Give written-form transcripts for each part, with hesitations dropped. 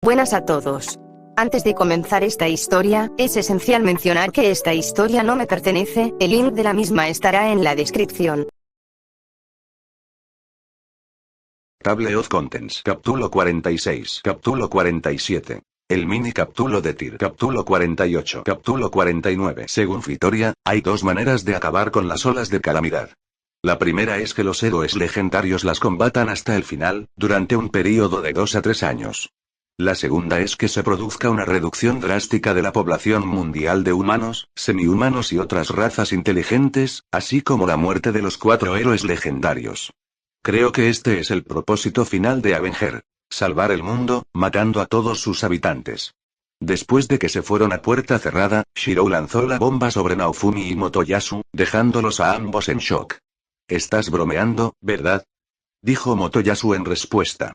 Buenas a todos. Antes de comenzar esta historia, es esencial mencionar que esta historia no me pertenece, el link de la misma estará en la descripción. Table of Contents. Capítulo 46. Capítulo 47. El mini capítulo de Tyr. Capítulo 48. Capítulo 49. Según Fitoria, hay dos maneras de acabar con las olas de calamidad. La primera es que los héroes legendarios las combatan hasta el final, durante un período de 2 a 3 años. La segunda es que se produzca una reducción drástica de la población mundial de humanos, semihumanos y otras razas inteligentes, así como la muerte de los 4 héroes legendarios. Creo que este es el propósito final de Avenger. Salvar el mundo, matando a todos sus habitantes. Después de que se fueron a puerta cerrada, Shirou lanzó la bomba sobre Naofumi y Motoyasu, dejándolos a ambos en shock. «Estás bromeando, ¿verdad?», dijo Motoyasu en respuesta.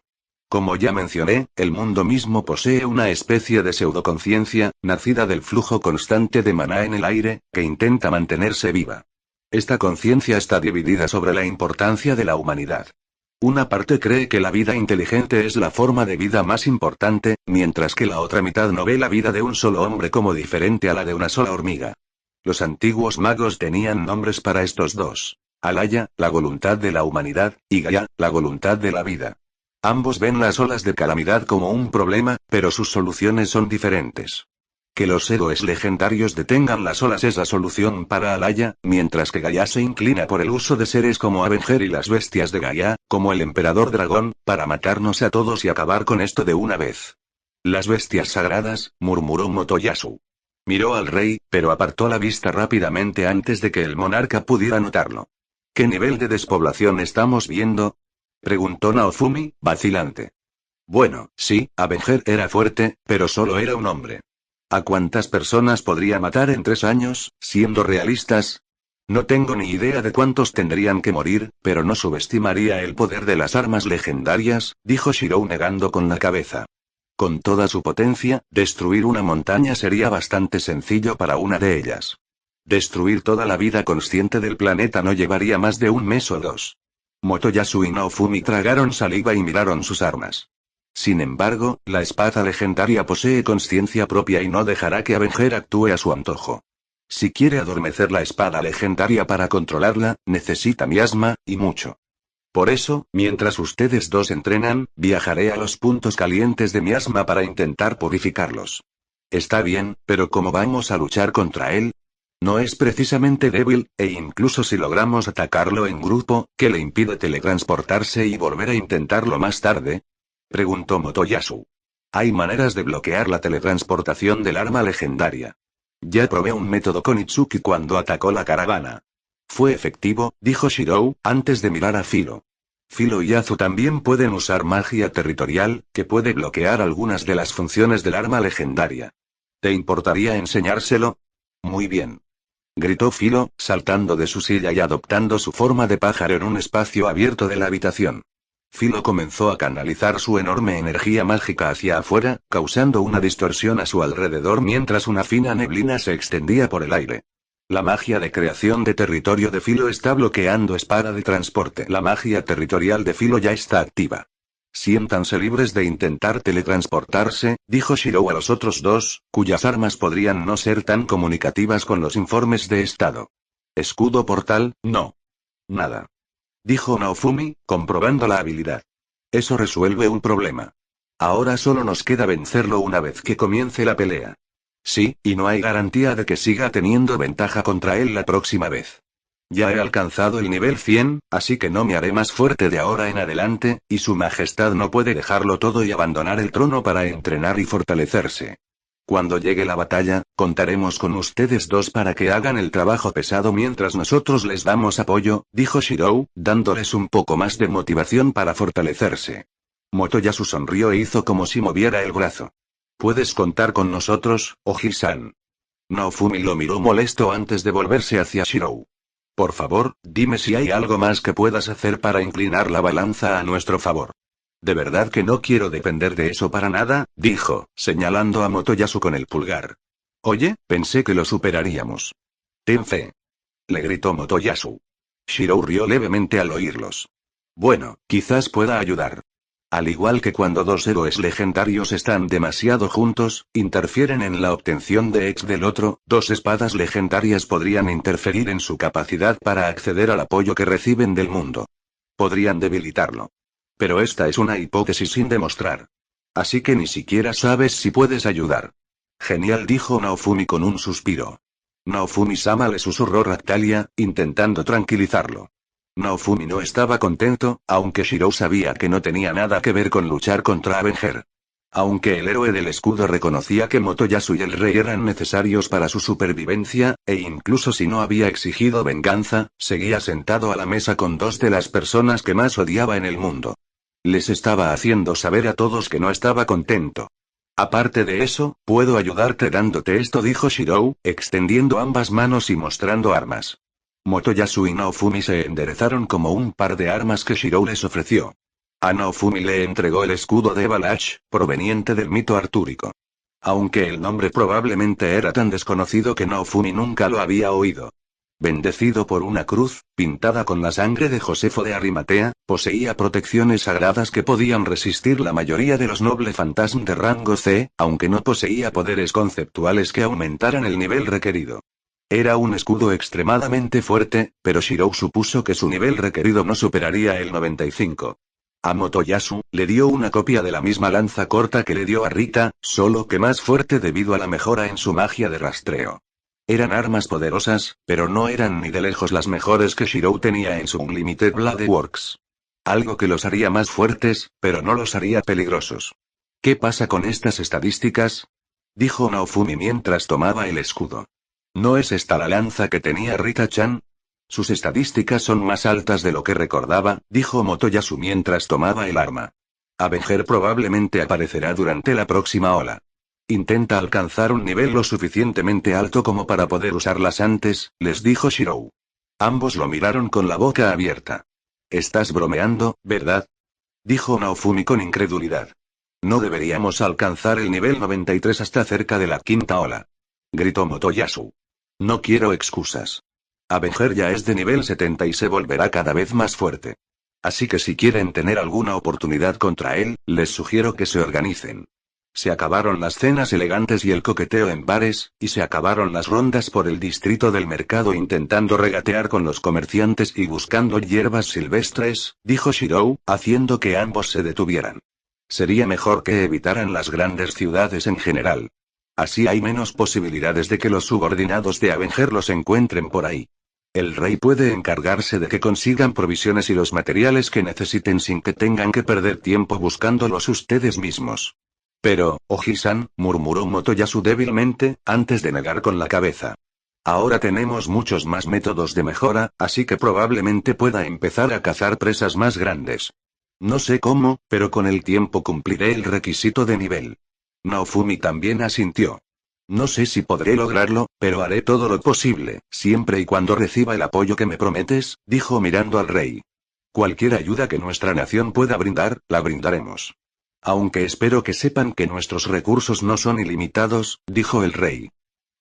Como ya mencioné, el mundo mismo posee una especie de pseudoconciencia, nacida del flujo constante de maná en el aire, que intenta mantenerse viva. Esta conciencia está dividida sobre la importancia de la humanidad. Una parte cree que la vida inteligente es la forma de vida más importante, mientras que la otra mitad no ve la vida de un solo hombre como diferente a la de una sola hormiga. Los antiguos magos tenían nombres para estos dos. Alaya, la voluntad de la humanidad, y Gaia, la voluntad de la vida. Ambos ven las olas de calamidad como un problema, pero sus soluciones son diferentes. Que los héroes legendarios detengan las olas es la solución para Alaya, mientras que Gaia se inclina por el uso de seres como Avenger y las bestias de Gaia, como el emperador dragón, para matarnos a todos y acabar con esto de una vez. Las bestias sagradas, murmuró Motoyasu. Miró al rey, pero apartó la vista rápidamente antes de que el monarca pudiera notarlo. ¿Qué nivel de despoblación estamos viendo?, preguntó Naofumi, vacilante. Bueno, sí, Avenger era fuerte, pero solo era un hombre. ¿A cuántas personas podría matar en 3 años, siendo realistas? No tengo ni idea de cuántos tendrían que morir, pero no subestimaría el poder de las armas legendarias, dijo Shirou negando con la cabeza. Con toda su potencia, destruir una montaña sería bastante sencillo para una de ellas. Destruir toda la vida consciente del planeta no llevaría más de 1 mes o 2. Motoyasu y Naofumi tragaron saliva y miraron sus armas. Sin embargo, la espada legendaria posee conciencia propia y no dejará que Avenger actúe a su antojo. Si quiere adormecer la espada legendaria para controlarla, necesita miasma, y mucho. Por eso, mientras ustedes dos entrenan, viajaré a los puntos calientes de miasma para intentar purificarlos. Está bien, pero ¿cómo vamos a luchar contra él? No es precisamente débil, e incluso si logramos atacarlo en grupo, ¿qué le impide teletransportarse y volver a intentarlo más tarde?, preguntó Motoyasu. Hay maneras de bloquear la teletransportación del arma legendaria. Ya probé un método con Itsuki cuando atacó la caravana. Fue efectivo, dijo Shirou, antes de mirar a Filo. Filo y Yazu también pueden usar magia territorial, que puede bloquear algunas de las funciones del arma legendaria. ¿Te importaría enseñárselo? Muy bien, gritó Filo, saltando de su silla y adoptando su forma de pájaro en un espacio abierto de la habitación. Filo comenzó a canalizar su enorme energía mágica hacia afuera, causando una distorsión a su alrededor mientras una fina neblina se extendía por el aire. La magia de creación de territorio de Filo está bloqueando espada de transporte. La magia territorial de Filo ya está activa. Siéntanse libres de intentar teletransportarse, dijo Shirou a los otros dos, cuyas armas podrían no ser tan comunicativas con los informes de estado. Escudo portal, no. Nada, dijo Naofumi, comprobando la habilidad. Eso resuelve un problema. Ahora solo nos queda vencerlo una vez que comience la pelea. Sí, y no hay garantía de que siga teniendo ventaja contra él la próxima vez. Ya he alcanzado el nivel 100, así que no me haré más fuerte de ahora en adelante, y su majestad no puede dejarlo todo y abandonar el trono para entrenar y fortalecerse. Cuando llegue la batalla, contaremos con ustedes dos para que hagan el trabajo pesado mientras nosotros les damos apoyo, dijo Shirou, dándoles un poco más de motivación para fortalecerse. Motoyasu sonrió e hizo como si moviera el brazo. Puedes contar con nosotros, Oji-san. Naofumi lo miró molesto antes de volverse hacia Shirou. Por favor, dime si hay algo más que puedas hacer para inclinar la balanza a nuestro favor. De verdad que no quiero depender de eso para nada, dijo, señalando a Motoyasu con el pulgar. Oye, pensé que lo superaríamos. Ten fe, le gritó Motoyasu. Shirou rió levemente al oírlos. Bueno, quizás pueda ayudar. Al igual que cuando dos héroes legendarios están demasiado juntos, interfieren en la obtención de X del otro, dos espadas legendarias podrían interferir en su capacidad para acceder al apoyo que reciben del mundo. Podrían debilitarlo. Pero esta es una hipótesis sin demostrar. Así que ni siquiera sabes si puedes ayudar. Genial, dijo Naofumi con un suspiro. Naofumi-sama le susurró Ractalia, intentando tranquilizarlo. Naofumi no estaba contento, aunque Shirou sabía que no tenía nada que ver con luchar contra Avenger. Aunque el héroe del escudo reconocía que Motoyasu y el rey eran necesarios para su supervivencia, e incluso si no había exigido venganza, seguía sentado a la mesa con dos de las personas que más odiaba en el mundo. Les estaba haciendo saber a todos que no estaba contento. Aparte de eso, puedo ayudarte dándote esto, dijo Shirou, extendiendo ambas manos y mostrando armas. Motoyasu y Naofumi se enderezaron como un par de armas que Shirou les ofreció. A Naofumi le entregó el escudo de Balach, proveniente del mito artúrico. Aunque el nombre probablemente era tan desconocido que Naofumi nunca lo había oído. Bendecido por una cruz, pintada con la sangre de Josefo de Arimatea, poseía protecciones sagradas que podían resistir la mayoría de los nobles fantasmas de rango C, aunque no poseía poderes conceptuales que aumentaran el nivel requerido. Era un escudo extremadamente fuerte, pero Shirou supuso que su nivel requerido no superaría el 95. A Motoyasu, le dio una copia de la misma lanza corta que le dio a Rita, solo que más fuerte debido a la mejora en su magia de rastreo. Eran armas poderosas, pero no eran ni de lejos las mejores que Shirou tenía en su Unlimited Blade Works. Algo que los haría más fuertes, pero no los haría peligrosos. ¿Qué pasa con estas estadísticas?, dijo Naofumi mientras tomaba el escudo. ¿No es esta la lanza que tenía Rita-chan? Sus estadísticas son más altas de lo que recordaba, dijo Motoyasu mientras tomaba el arma. Avenger probablemente aparecerá durante la próxima ola. Intenta alcanzar un nivel lo suficientemente alto como para poder usarlas antes, les dijo Shirou. Ambos lo miraron con la boca abierta. Estás bromeando, ¿verdad?, dijo Naofumi con incredulidad. No deberíamos alcanzar el nivel 93 hasta cerca de la quinta ola, gritó Motoyasu. No quiero excusas. Avenger ya es de nivel 70 y se volverá cada vez más fuerte. Así que si quieren tener alguna oportunidad contra él, les sugiero que se organicen. Se acabaron las cenas elegantes y el coqueteo en bares, y se acabaron las rondas por el distrito del mercado intentando regatear con los comerciantes y buscando hierbas silvestres, dijo Shirou, haciendo que ambos se detuvieran. Sería mejor que evitaran las grandes ciudades en general. Así hay menos posibilidades de que los subordinados de Avenger los encuentren por ahí. El rey puede encargarse de que consigan provisiones y los materiales que necesiten sin que tengan que perder tiempo buscándolos ustedes mismos. Pero, Oji-san, murmuró Motoyasu débilmente, antes de negar con la cabeza. Ahora tenemos muchos más métodos de mejora, así que probablemente pueda empezar a cazar presas más grandes. No sé cómo, pero con el tiempo cumpliré el requisito de nivel. Naofumi también asintió. No sé si podré lograrlo, pero haré todo lo posible, siempre y cuando reciba el apoyo que me prometes, dijo mirando al rey. Cualquier ayuda que nuestra nación pueda brindar, la brindaremos. Aunque espero que sepan que nuestros recursos no son ilimitados, dijo el rey.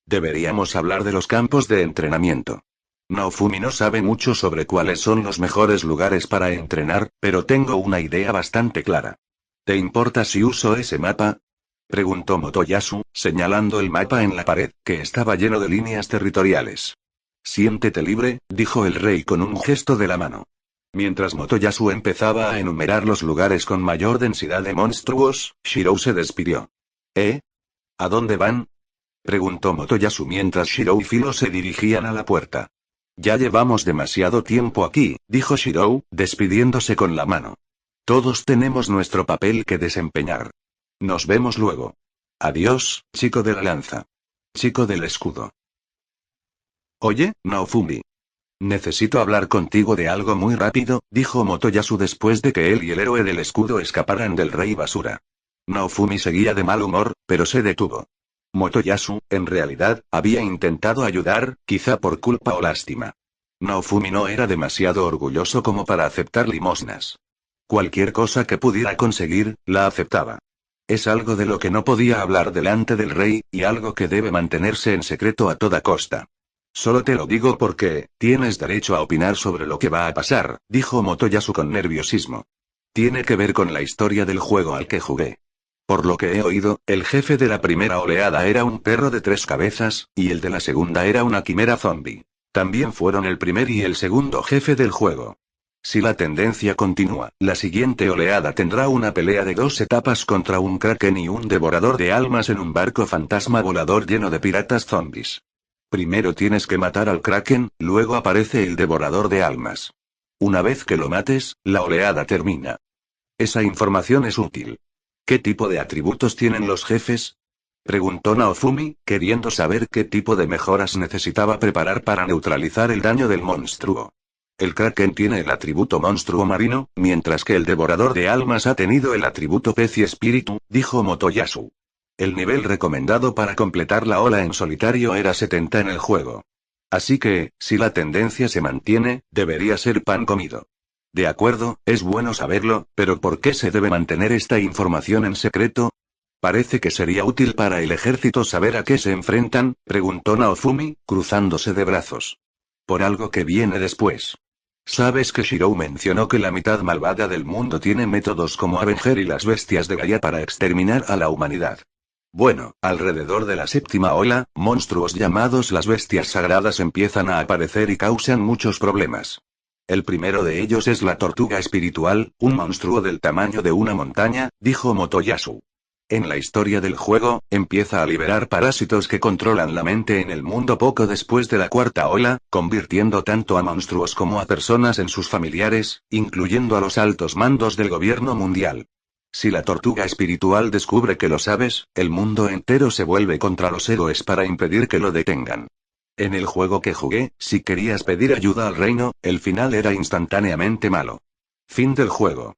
Deberíamos hablar de los campos de entrenamiento. Naofumi no sabe mucho sobre cuáles son los mejores lugares para entrenar, pero tengo una idea bastante clara. ¿Te importa si uso ese mapa?, preguntó Motoyasu, señalando el mapa en la pared, que estaba lleno de líneas territoriales. Siéntete libre, dijo el rey con un gesto de la mano. Mientras Motoyasu empezaba a enumerar los lugares con mayor densidad de monstruos, Shirou se despidió. ¿A dónde van?, preguntó Motoyasu mientras Shirou y Filo se dirigían a la puerta. Ya llevamos demasiado tiempo aquí, dijo Shirou, despidiéndose con la mano. Todos tenemos nuestro papel que desempeñar. Nos vemos luego. Adiós, chico de la lanza. Chico del escudo. Oye, Naofumi. Necesito hablar contigo de algo muy rápido, dijo Motoyasu después de que él y el héroe del escudo escaparan del rey basura. Naofumi seguía de mal humor, pero se detuvo. Motoyasu, en realidad, había intentado ayudar, quizá por culpa o lástima. Naofumi no era demasiado orgulloso como para aceptar limosnas. Cualquier cosa que pudiera conseguir, la aceptaba. Es algo de lo que no podía hablar delante del rey, y algo que debe mantenerse en secreto a toda costa. Solo te lo digo porque, tienes derecho a opinar sobre lo que va a pasar, dijo Motoyasu con nerviosismo. Tiene que ver con la historia del juego al que jugué. Por lo que he oído, el jefe de la primera oleada era un perro de 3 cabezas, y el de la segunda era una quimera zombie. También fueron el primer y el segundo jefe del juego. Si la tendencia continúa, la siguiente oleada tendrá una pelea de 2 etapas contra un kraken y un devorador de almas en un barco fantasma volador lleno de piratas zombies. Primero tienes que matar al kraken, luego aparece el devorador de almas. Una vez que lo mates, la oleada termina. Esa información es útil. ¿Qué tipo de atributos tienen los jefes? Preguntó Naofumi, queriendo saber qué tipo de mejoras necesitaba preparar para neutralizar el daño del monstruo. El kraken tiene el atributo monstruo marino, mientras que el devorador de almas ha tenido el atributo pez y espíritu, dijo Motoyasu. El nivel recomendado para completar la ola en solitario era 70 en el juego. Así que, si la tendencia se mantiene, debería ser pan comido. De acuerdo, es bueno saberlo, pero ¿por qué se debe mantener esta información en secreto? Parece que sería útil para el ejército saber a qué se enfrentan, preguntó Naofumi, cruzándose de brazos. Por algo que viene después. ¿Sabes que Shirou mencionó que la mitad malvada del mundo tiene métodos como Avenger y las bestias de Gaia para exterminar a la humanidad? Bueno, alrededor de la séptima ola, monstruos llamados las bestias sagradas empiezan a aparecer y causan muchos problemas. El primero de ellos es la tortuga espiritual, un monstruo del tamaño de una montaña, dijo Motoyasu. En la historia del juego, empieza a liberar parásitos que controlan la mente en el mundo poco después de la cuarta ola, convirtiendo tanto a monstruos como a personas en sus familiares, incluyendo a los altos mandos del gobierno mundial. Si la tortuga espiritual descubre que lo sabes, el mundo entero se vuelve contra los héroes para impedir que lo detengan. En el juego que jugué, si querías pedir ayuda al reino, el final era instantáneamente malo. Fin del juego.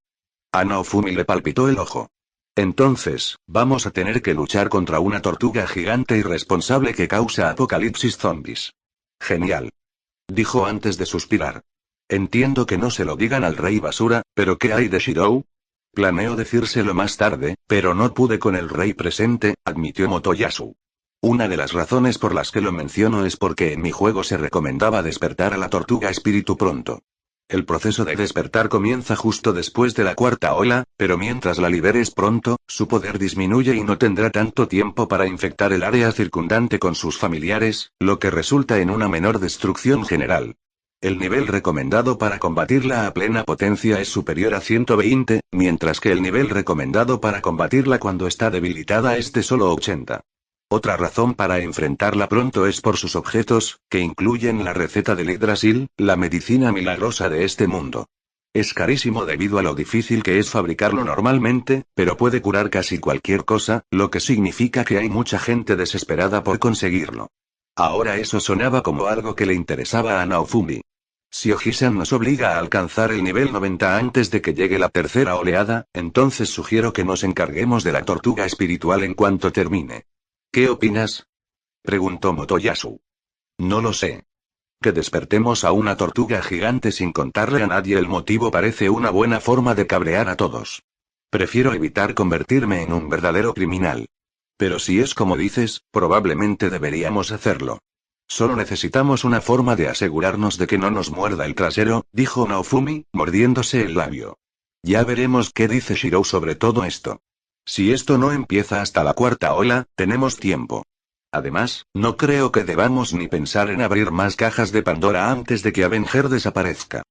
A Naofumi le palpitó el ojo. Entonces, vamos a tener que luchar contra una tortuga gigante irresponsable que causa apocalipsis zombies. Genial. Dijo antes de suspirar. Entiendo que no se lo digan al rey basura, pero ¿qué hay de Shirou? Planeo decírselo más tarde, pero no pude con el rey presente, admitió Motoyasu. Una de las razones por las que lo menciono es porque en mi juego se recomendaba despertar a la tortuga espíritu pronto. El proceso de despertar comienza justo después de la cuarta ola, pero mientras la liberes pronto, su poder disminuye y no tendrá tanto tiempo para infectar el área circundante con sus familiares, lo que resulta en una menor destrucción general. El nivel recomendado para combatirla a plena potencia es superior a 120, mientras que el nivel recomendado para combatirla cuando está debilitada es de solo 80. Otra razón para enfrentarla pronto es por sus objetos, que incluyen la receta del Yggdrasil, la medicina milagrosa de este mundo. Es carísimo debido a lo difícil que es fabricarlo normalmente, pero puede curar casi cualquier cosa, lo que significa que hay mucha gente desesperada por conseguirlo. Ahora eso sonaba como algo que le interesaba a Naofumi. Si Ojisan nos obliga a alcanzar el nivel 90 antes de que llegue la tercera oleada, entonces sugiero que nos encarguemos de la tortuga espiritual en cuanto termine. ¿Qué opinas? Preguntó Motoyasu. No lo sé. Que despertemos a una tortuga gigante sin contarle a nadie el motivo parece una buena forma de cabrear a todos. Prefiero evitar convertirme en un verdadero criminal. Pero si es como dices, probablemente deberíamos hacerlo. Solo necesitamos una forma de asegurarnos de que no nos muerda el trasero, dijo Naofumi, mordiéndose el labio. Ya veremos qué dice Shirou sobre todo esto. Si esto no empieza hasta la cuarta ola, tenemos tiempo. Además, no creo que debamos ni pensar en abrir más cajas de Pandora antes de que Avenger desaparezca.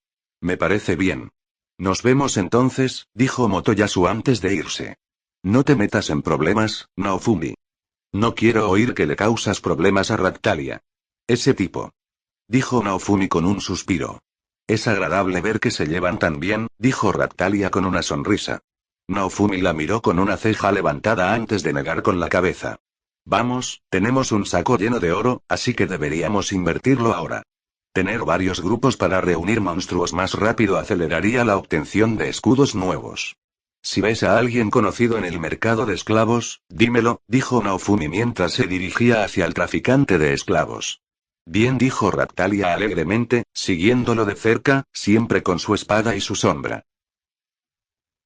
Me parece bien. Nos vemos entonces, dijo Motoyasu antes de irse. No te metas en problemas, Naofumi. No quiero oír que le causas problemas a Raktalia. Ese tipo. Dijo Naofumi con un suspiro. Es agradable ver que se llevan tan bien, dijo Raktalia con una sonrisa. Naofumi la miró con una ceja levantada antes de negar con la cabeza. Vamos, tenemos un saco lleno de oro, así que deberíamos invertirlo ahora. Tener varios grupos para reunir monstruos más rápido aceleraría la obtención de escudos nuevos. Si ves a alguien conocido en el mercado de esclavos, dímelo, dijo Naofumi mientras se dirigía hacia el traficante de esclavos. Bien, dijo Raktalia alegremente, siguiéndolo de cerca, siempre con su espada y su sombra.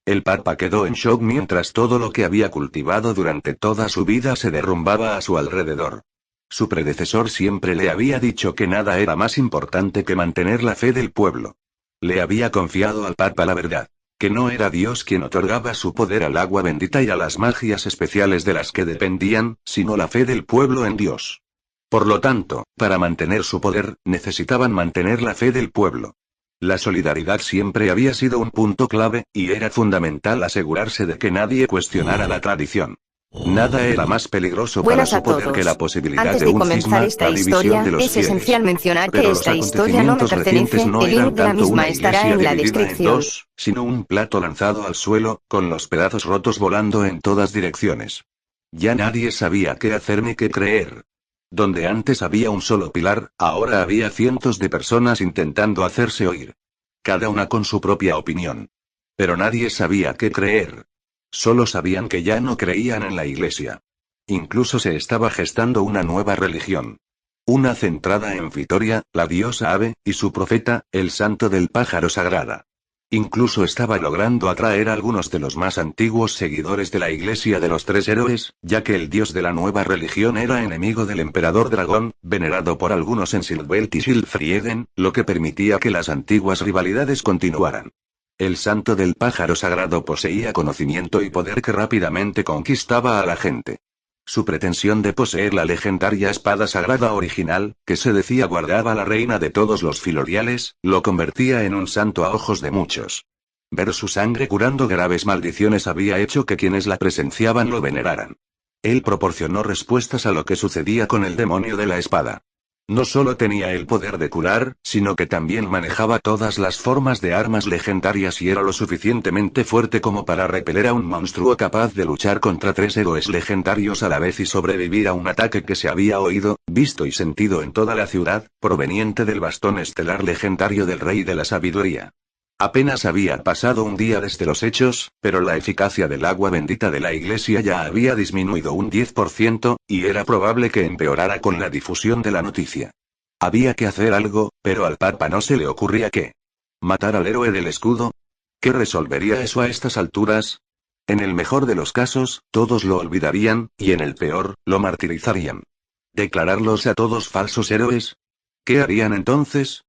El papa quedó en shock mientras todo lo que había cultivado durante toda su vida se derrumbaba a su alrededor. Su predecesor siempre le había dicho que nada era más importante que mantener la fe del pueblo. Le había confiado al papa la verdad. Que no era Dios quien otorgaba su poder al agua bendita y a las magias especiales de las que dependían, sino la fe del pueblo en Dios. Por lo tanto, para mantener su poder, necesitaban mantener la fe del pueblo. La solidaridad siempre había sido un punto clave, y era fundamental asegurarse de que nadie cuestionara la tradición. Nada era más peligroso para Buenas su a poder que la todos. posibilidad Antes de de un comenzar cisma, esta la división historia, de los es fieles. esencial mencionar que Pero los esta historia no me acontecimientos recientes pertenece, no el link eran de la tanto misma una estará iglesia en la dividida en descripción. dos, sino un plato lanzado al suelo, con los pedazos rotos volando en todas direcciones. Ya nadie sabía qué hacer ni qué creer. Donde antes había un solo pilar, ahora había cientos de personas intentando hacerse oír. Cada una con su propia opinión. Pero nadie sabía qué creer. Solo sabían que ya no creían en la iglesia. Incluso se estaba gestando una nueva religión. Una centrada en Vitoria, la diosa ave, y su profeta, el santo del pájaro sagrada. Incluso estaba logrando atraer a algunos de los más antiguos seguidores de la Iglesia de los Tres Héroes, ya que el dios de la nueva religión era enemigo del emperador dragón, venerado por algunos en Silvelt y Silfrieden, lo que permitía que las antiguas rivalidades continuaran. El santo del pájaro sagrado poseía conocimiento y poder que rápidamente conquistaba a la gente. Su pretensión de poseer la legendaria espada sagrada original, que se decía guardaba la reina de todos los filoriales, lo convertía en un santo a ojos de muchos. Ver su sangre curando graves maldiciones había hecho que quienes la presenciaban lo veneraran. Él proporcionó respuestas a lo que sucedía con el demonio de la espada. No solo tenía el poder de curar, sino que también manejaba todas las formas de armas legendarias y era lo suficientemente fuerte como para repeler a un monstruo capaz de luchar contra tres héroes legendarios a la vez y sobrevivir a un ataque que se había oído, visto y sentido en toda la ciudad, proveniente del bastón estelar legendario del Rey de la Sabiduría. Apenas había pasado un día desde los hechos, pero la eficacia del agua bendita de la iglesia ya había disminuido un 10%, y era probable que empeorara con la difusión de la noticia. Había que hacer algo, pero al Papa no se le ocurría qué. ¿Matar al héroe del escudo? ¿Qué resolvería eso a estas alturas? En el mejor de los casos, todos lo olvidarían, y en el peor, lo martirizarían. ¿Declararlos a todos falsos héroes? ¿Qué harían entonces?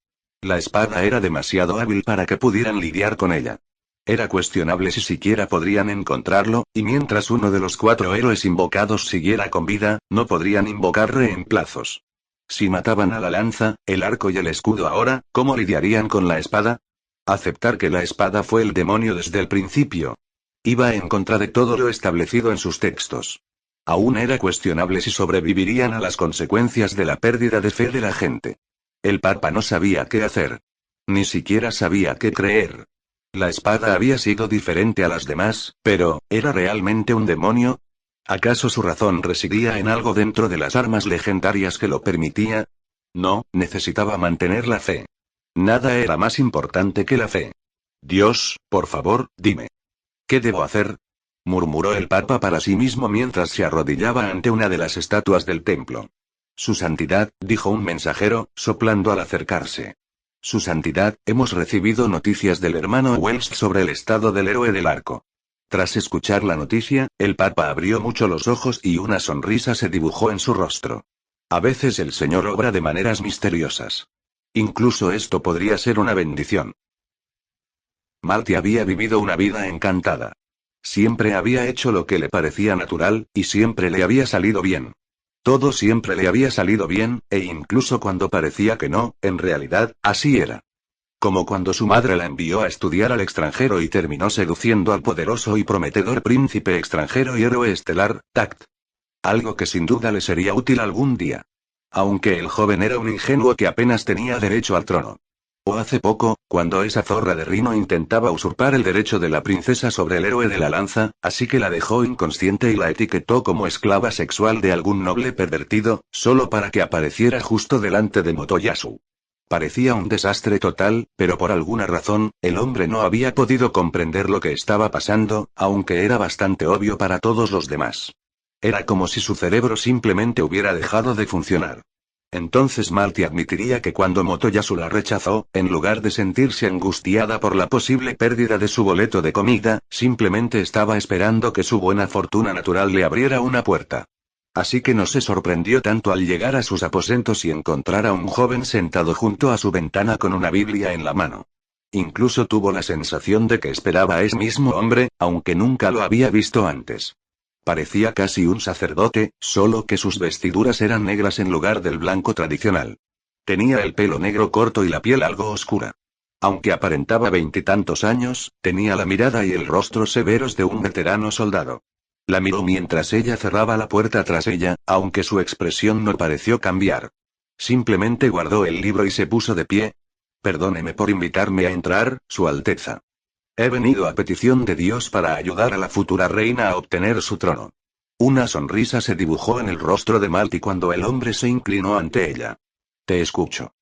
La espada era demasiado hábil para que pudieran lidiar con ella. Era cuestionable si siquiera podrían encontrarlo, y mientras uno de los 4 héroes invocados siguiera con vida, no podrían invocar reemplazos. Si mataban a la lanza, el arco y el escudo ahora, ¿cómo lidiarían con la espada? Aceptar que la espada fue el demonio desde el principio. Iba en contra de todo lo establecido en sus textos. Aún era cuestionable si sobrevivirían a las consecuencias de la pérdida de fe de la gente. El Papa no sabía qué hacer. Ni siquiera sabía qué creer. La espada había sido diferente a las demás, pero, ¿era realmente un demonio? ¿Acaso su razón residía en algo dentro de las armas legendarias que lo permitía? No, necesitaba mantener la fe. Nada era más importante que la fe. Dios, por favor, dime. ¿Qué debo hacer? Murmuró el Papa para sí mismo mientras se arrodillaba ante una de las estatuas del templo. Su santidad, dijo un mensajero, soplando al acercarse. Su santidad, hemos recibido noticias del hermano Wells sobre el estado del héroe del arco. Tras escuchar la noticia, el Papa abrió mucho los ojos y una sonrisa se dibujó en su rostro. A veces el Señor obra de maneras misteriosas. Incluso esto podría ser una bendición. Malti había vivido una vida encantada. Siempre había hecho lo que le parecía natural, y siempre le había salido bien. Todo siempre le había salido bien, e incluso cuando parecía que no, en realidad, así era. Como cuando su madre la envió a estudiar al extranjero y terminó seduciendo al poderoso y prometedor príncipe extranjero y héroe estelar, Tact. Algo que sin duda le sería útil algún día. Aunque el joven era un ingenuo que apenas tenía derecho al trono. O hace poco, cuando esa zorra de Rino intentaba usurpar el derecho de la princesa sobre el héroe de la lanza, así que la dejó inconsciente y la etiquetó como esclava sexual de algún noble pervertido, solo para que apareciera justo delante de Motoyasu. Parecía un desastre total, pero por alguna razón, el hombre no había podido comprender lo que estaba pasando, aunque era bastante obvio para todos los demás. Era como si su cerebro simplemente hubiera dejado de funcionar. Entonces Malti admitiría que cuando Motoyasu la rechazó, en lugar de sentirse angustiada por la posible pérdida de su boleto de comida, simplemente estaba esperando que su buena fortuna natural le abriera una puerta. Así que no se sorprendió tanto al llegar a sus aposentos y encontrar a un joven sentado junto a su ventana con una Biblia en la mano. incluso tuvo la sensación de que esperaba a ese mismo hombre, aunque nunca lo había visto antes. Parecía casi un sacerdote, solo que sus vestiduras eran negras en lugar del blanco tradicional. Tenía el pelo negro corto y la piel algo oscura. Aunque aparentaba 20 y tantos años, tenía la mirada y el rostro severos de un veterano soldado. La miró mientras ella cerraba la puerta tras ella, aunque su expresión no pareció cambiar. Simplemente guardó el libro y se puso de pie. Perdóneme por invitarme a entrar, Su Alteza. He venido a petición de Dios para ayudar a la futura reina a obtener su trono. Una sonrisa se dibujó en el rostro de Malty cuando el hombre se inclinó ante ella. Te escucho.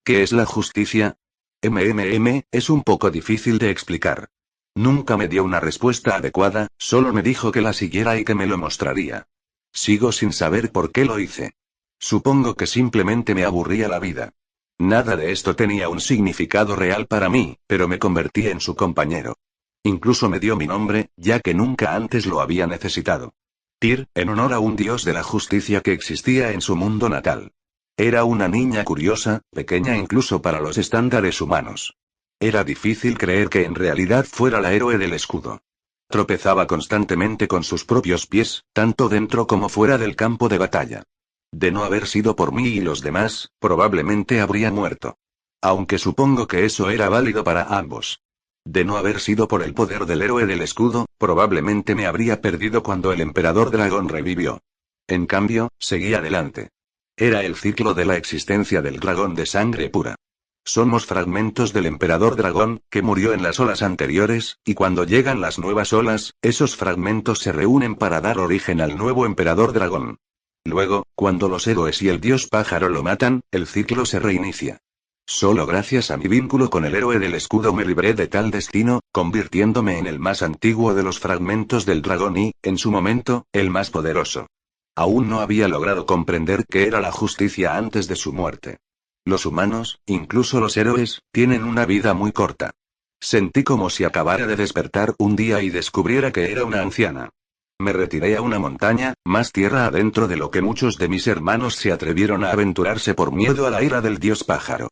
¿Qué es la justicia? Es un poco difícil de explicar. Nunca me dio una respuesta adecuada, solo me dijo que la siguiera y que me lo mostraría. Sigo sin saber por qué lo hice. Supongo que simplemente me aburría la vida. Nada de esto tenía un significado real para mí, pero me convertí en su compañero. Incluso me dio mi nombre, ya que nunca antes lo había necesitado. Tyr, en honor a un dios de la justicia que existía en su mundo natal. Era una niña curiosa, pequeña incluso para los estándares humanos. Era difícil creer que en realidad fuera la héroe del escudo. Tropezaba constantemente con sus propios pies, tanto dentro como fuera del campo de batalla. De no haber sido por mí y los demás, probablemente habría muerto. Aunque supongo que eso era válido para ambos. De no haber sido por el poder del héroe del escudo, probablemente me habría perdido cuando el emperador dragón revivió. En cambio, seguí adelante. Era el ciclo de la existencia del dragón de sangre pura. Somos fragmentos del emperador dragón, que murió en las olas anteriores, y cuando llegan las nuevas olas, esos fragmentos se reúnen para dar origen al nuevo emperador dragón. Luego, cuando los héroes y el dios pájaro lo matan, el ciclo se reinicia. Solo gracias a mi vínculo con el héroe del escudo me libré de tal destino, convirtiéndome en el más antiguo de los fragmentos del dragón y, en su momento, el más poderoso. Aún no había logrado comprender qué era la justicia antes de su muerte. Los humanos, incluso los héroes, tienen una vida muy corta. Sentí como si acabara de despertar un día y descubriera que era una anciana. Me retiré a una montaña, más tierra adentro de lo que muchos de mis hermanos se atrevieron a aventurarse por miedo a la ira del dios pájaro.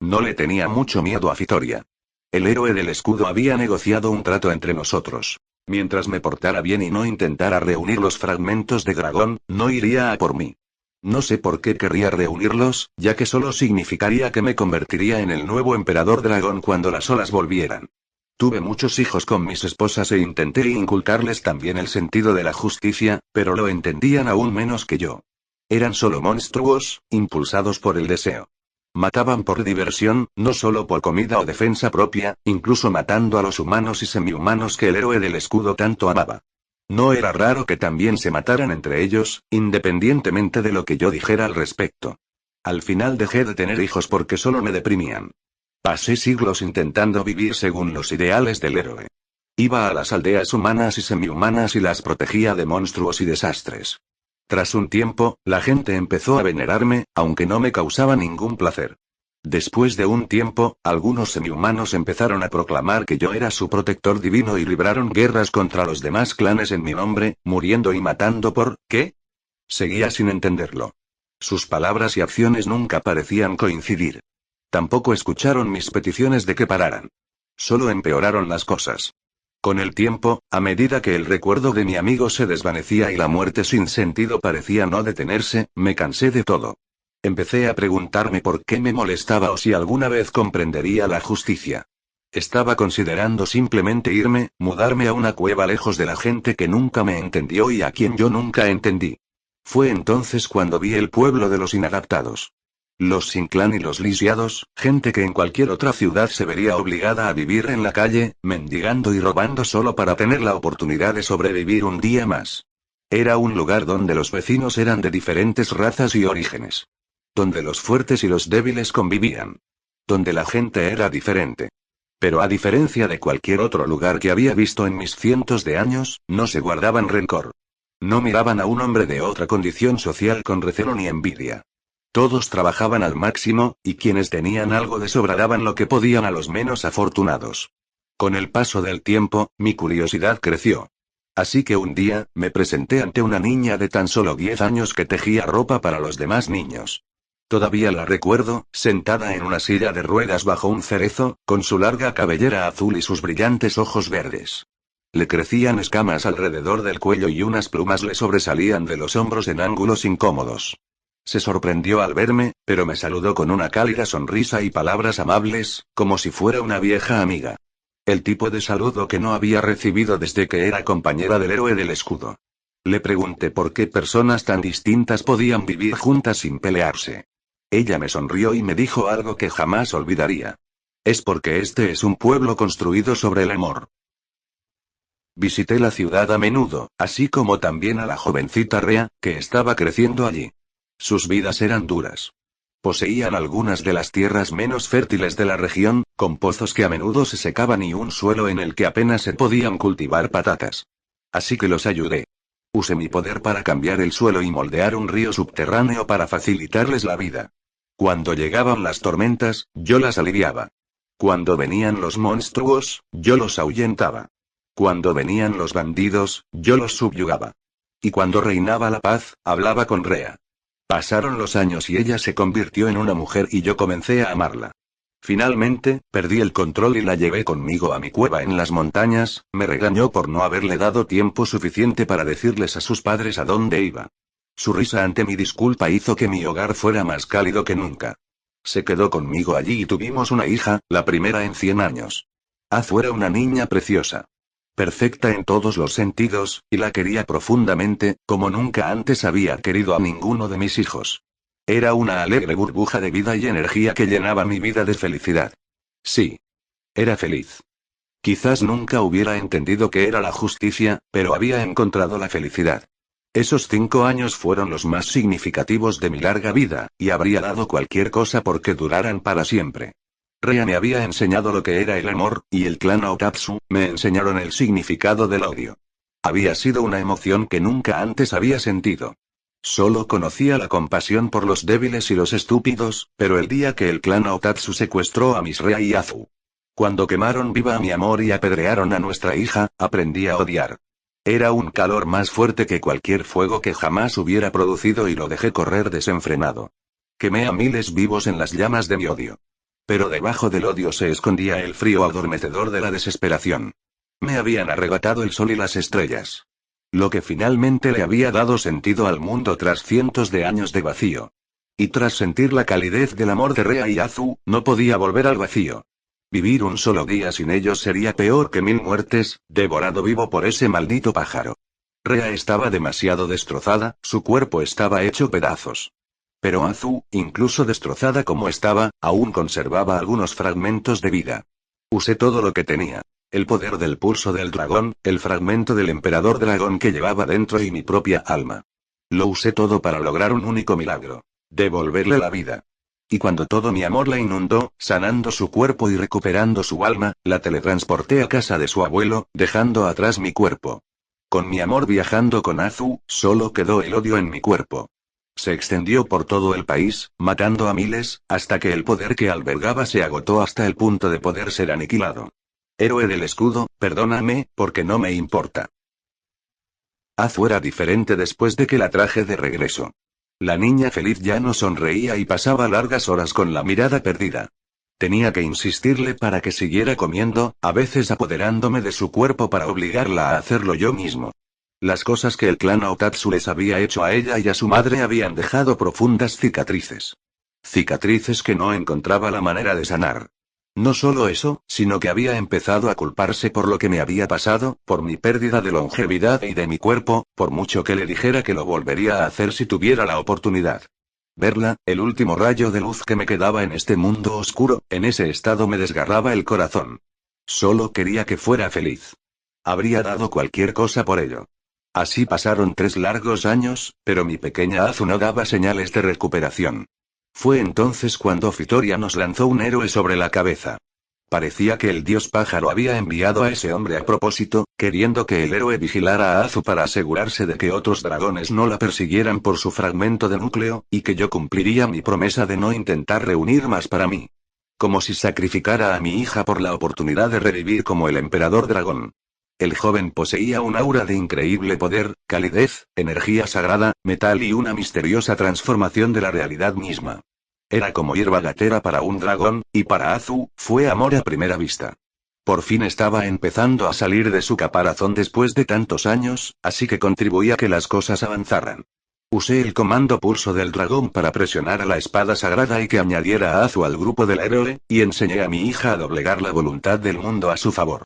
No le tenía mucho miedo a Fitoria. El héroe del escudo había negociado un trato entre nosotros. Mientras me portara bien y no intentara reunir los fragmentos de dragón, no iría a por mí. No sé por qué querría reunirlos, ya que solo significaría que me convertiría en el nuevo emperador dragón cuando las olas volvieran. Tuve muchos hijos con mis esposas e intenté inculcarles también el sentido de la justicia, pero lo entendían aún menos que yo. Eran solo monstruos, impulsados por el deseo. Mataban por diversión, no solo por comida o defensa propia, incluso matando a los humanos y semihumanos que el héroe del escudo tanto amaba. No era raro que también se mataran entre ellos, independientemente de lo que yo dijera al respecto. Al final dejé de tener hijos porque solo me deprimían. Pasé siglos intentando vivir según los ideales del héroe. Iba a las aldeas humanas y semihumanas y las protegía de monstruos y desastres. Tras un tiempo, la gente empezó a venerarme, aunque no me causaba ningún placer. Después de un tiempo, algunos semihumanos empezaron a proclamar que yo era su protector divino y libraron guerras contra los demás clanes en mi nombre, muriendo y matando por ¿qué? Seguía sin entenderlo. Sus palabras y acciones nunca parecían coincidir. Tampoco escucharon mis peticiones de que pararan. Solo empeoraron las cosas. Con el tiempo, a medida que el recuerdo de mi amigo se desvanecía y la muerte sin sentido parecía no detenerse, me cansé de todo. Empecé a preguntarme por qué me molestaba o si alguna vez comprendería la justicia. Estaba considerando simplemente irme, mudarme a una cueva lejos de la gente que nunca me entendió y a quien yo nunca entendí. Fue entonces cuando vi el pueblo de los inadaptados. Los sin clan y los lisiados, gente que en cualquier otra ciudad se vería obligada a vivir en la calle, mendigando y robando solo para tener la oportunidad de sobrevivir un día más. Era un lugar donde los vecinos eran de diferentes razas y orígenes. Donde los fuertes y los débiles convivían. Donde la gente era diferente. Pero a diferencia de cualquier otro lugar que había visto en mis cientos de años, no se guardaban rencor. No miraban a un hombre de otra condición social con recelo ni envidia. Todos trabajaban al máximo, y quienes tenían algo de sobra daban lo que podían a los menos afortunados. Con el paso del tiempo, mi curiosidad creció. Así que un día, me presenté ante una niña de tan solo 10 años que tejía ropa para los demás niños. Todavía la recuerdo, sentada en una silla de ruedas bajo un cerezo, con su larga cabellera azul y sus brillantes ojos verdes. Le crecían escamas alrededor del cuello y unas plumas le sobresalían de los hombros en ángulos incómodos. Se sorprendió al verme, pero me saludó con una cálida sonrisa y palabras amables, como si fuera una vieja amiga. El tipo de saludo que no había recibido desde que era compañera del héroe del escudo. Le pregunté por qué personas tan distintas podían vivir juntas sin pelearse. Ella me sonrió y me dijo algo que jamás olvidaría. Es porque este es un pueblo construido sobre el amor. Visité la ciudad a menudo, así como también a la jovencita Rea, que estaba creciendo allí. Sus vidas eran duras. Poseían algunas de las tierras menos fértiles de la región, con pozos que a menudo se secaban y un suelo en el que apenas se podían cultivar patatas. Así que los ayudé. Usé mi poder para cambiar el suelo y moldear un río subterráneo para facilitarles la vida. Cuando llegaban las tormentas, yo las aliviaba. Cuando venían los monstruos, yo los ahuyentaba. Cuando venían los bandidos, yo los subyugaba. Y cuando reinaba la paz, hablaba con Rea. Pasaron los años y ella se convirtió en una mujer y yo comencé a amarla. Finalmente, perdí el control y la llevé conmigo a mi cueva en las montañas. Me regañó por no haberle dado tiempo suficiente para decirles a sus padres a dónde iba. Su risa ante mi disculpa hizo que mi hogar fuera más cálido que nunca. Se quedó conmigo allí y tuvimos una hija, la primera en 100 años. Azu era una niña preciosa. Perfecta en todos los sentidos, y la quería profundamente, como nunca antes había querido a ninguno de mis hijos. Era una alegre burbuja de vida y energía que llenaba mi vida de felicidad. Sí. Era feliz. Quizás nunca hubiera entendido qué era la justicia, pero había encontrado la felicidad. Esos 5 años fueron los más significativos de mi larga vida, y habría dado cualquier cosa porque duraran para siempre. Rea me había enseñado lo que era el amor, y el clan Otatsu me enseñaron el significado del odio. Había sido una emoción que nunca antes había sentido. Solo conocía la compasión por los débiles y los estúpidos, pero el día que el clan Otatsu secuestró a mis Rea y Azu. Cuando quemaron viva a mi amor y apedrearon a nuestra hija, aprendí a odiar. Era un calor más fuerte que cualquier fuego que jamás hubiera producido y lo dejé correr desenfrenado. Quemé a miles vivos en las llamas de mi odio. Pero debajo del odio se escondía el frío adormecedor de la desesperación. Me habían arrebatado el sol y las estrellas. Lo que finalmente le había dado sentido al mundo tras cientos de años de vacío. Y tras sentir la calidez del amor de Rea y Azu, no podía volver al vacío. Vivir un solo día sin ellos sería peor que 1000 muertes, devorado vivo por ese maldito pájaro. Rea estaba demasiado destrozada, su cuerpo estaba hecho pedazos. Pero Azu, incluso destrozada como estaba, aún conservaba algunos fragmentos de vida. Usé todo lo que tenía. El poder del pulso del dragón, el fragmento del emperador dragón que llevaba dentro y mi propia alma. Lo usé todo para lograr un único milagro. Devolverle la vida. Y cuando todo mi amor la inundó, sanando su cuerpo y recuperando su alma, la teletransporté a casa de su abuelo, dejando atrás mi cuerpo. Con mi amor viajando con Azu, solo quedó el odio en mi cuerpo. Se extendió por todo el país, matando a miles, hasta que el poder que albergaba se agotó hasta el punto de poder ser aniquilado. Héroe del escudo, perdóname, porque no me importa. Azu era diferente después de que la traje de regreso. La niña feliz ya no sonreía y pasaba largas horas con la mirada perdida. Tenía que insistirle para que siguiera comiendo, a veces apoderándome de su cuerpo para obligarla a hacerlo yo mismo. Las cosas que el clan Otatsu les había hecho a ella y a su madre habían dejado profundas cicatrices. Cicatrices que no encontraba la manera de sanar. No solo eso, sino que había empezado a culparse por lo que me había pasado, por mi pérdida de longevidad y de mi cuerpo, por mucho que le dijera que lo volvería a hacer si tuviera la oportunidad. Verla, el último rayo de luz que me quedaba en este mundo oscuro, en ese estado me desgarraba el corazón. Solo quería que fuera feliz. Habría dado cualquier cosa por ello. Así pasaron 3 largos años, pero mi pequeña Azu no daba señales de recuperación. Fue entonces cuando Fitoria nos lanzó un héroe sobre la cabeza. Parecía que el dios pájaro había enviado a ese hombre a propósito, queriendo que el héroe vigilara a Azu para asegurarse de que otros dragones no la persiguieran por su fragmento de núcleo, y que yo cumpliría mi promesa de no intentar reunir más para mí. Como si sacrificara a mi hija por la oportunidad de revivir como el emperador dragón. El joven poseía un aura de increíble poder, calidez, energía sagrada, metal y una misteriosa transformación de la realidad misma. Era como hierba gatera para un dragón, y para Azu, fue amor a primera vista. Por fin estaba empezando a salir de su caparazón después de tantos años, así que contribuí a que las cosas avanzaran. Usé el comando pulso del dragón para presionar a la espada sagrada y que añadiera a Azu al grupo del héroe, y enseñé a mi hija a doblegar la voluntad del mundo a su favor.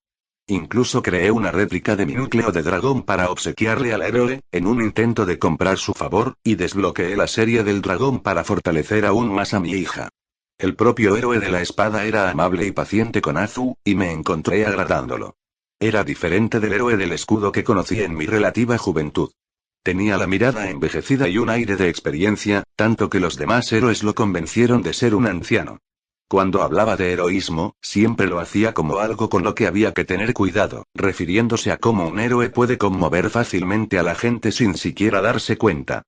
Incluso creé una réplica de mi núcleo de dragón para obsequiarle al héroe, en un intento de comprar su favor, y desbloqueé la serie del dragón para fortalecer aún más a mi hija. El propio héroe de la espada era amable y paciente con Azu, y me encontré agradándolo. Era diferente del héroe del escudo que conocí en mi relativa juventud. Tenía la mirada envejecida y un aire de experiencia, tanto que los demás héroes lo convencieron de ser un anciano. Cuando hablaba de heroísmo, siempre lo hacía como algo con lo que había que tener cuidado, refiriéndose a cómo un héroe puede conmover fácilmente a la gente sin siquiera darse cuenta.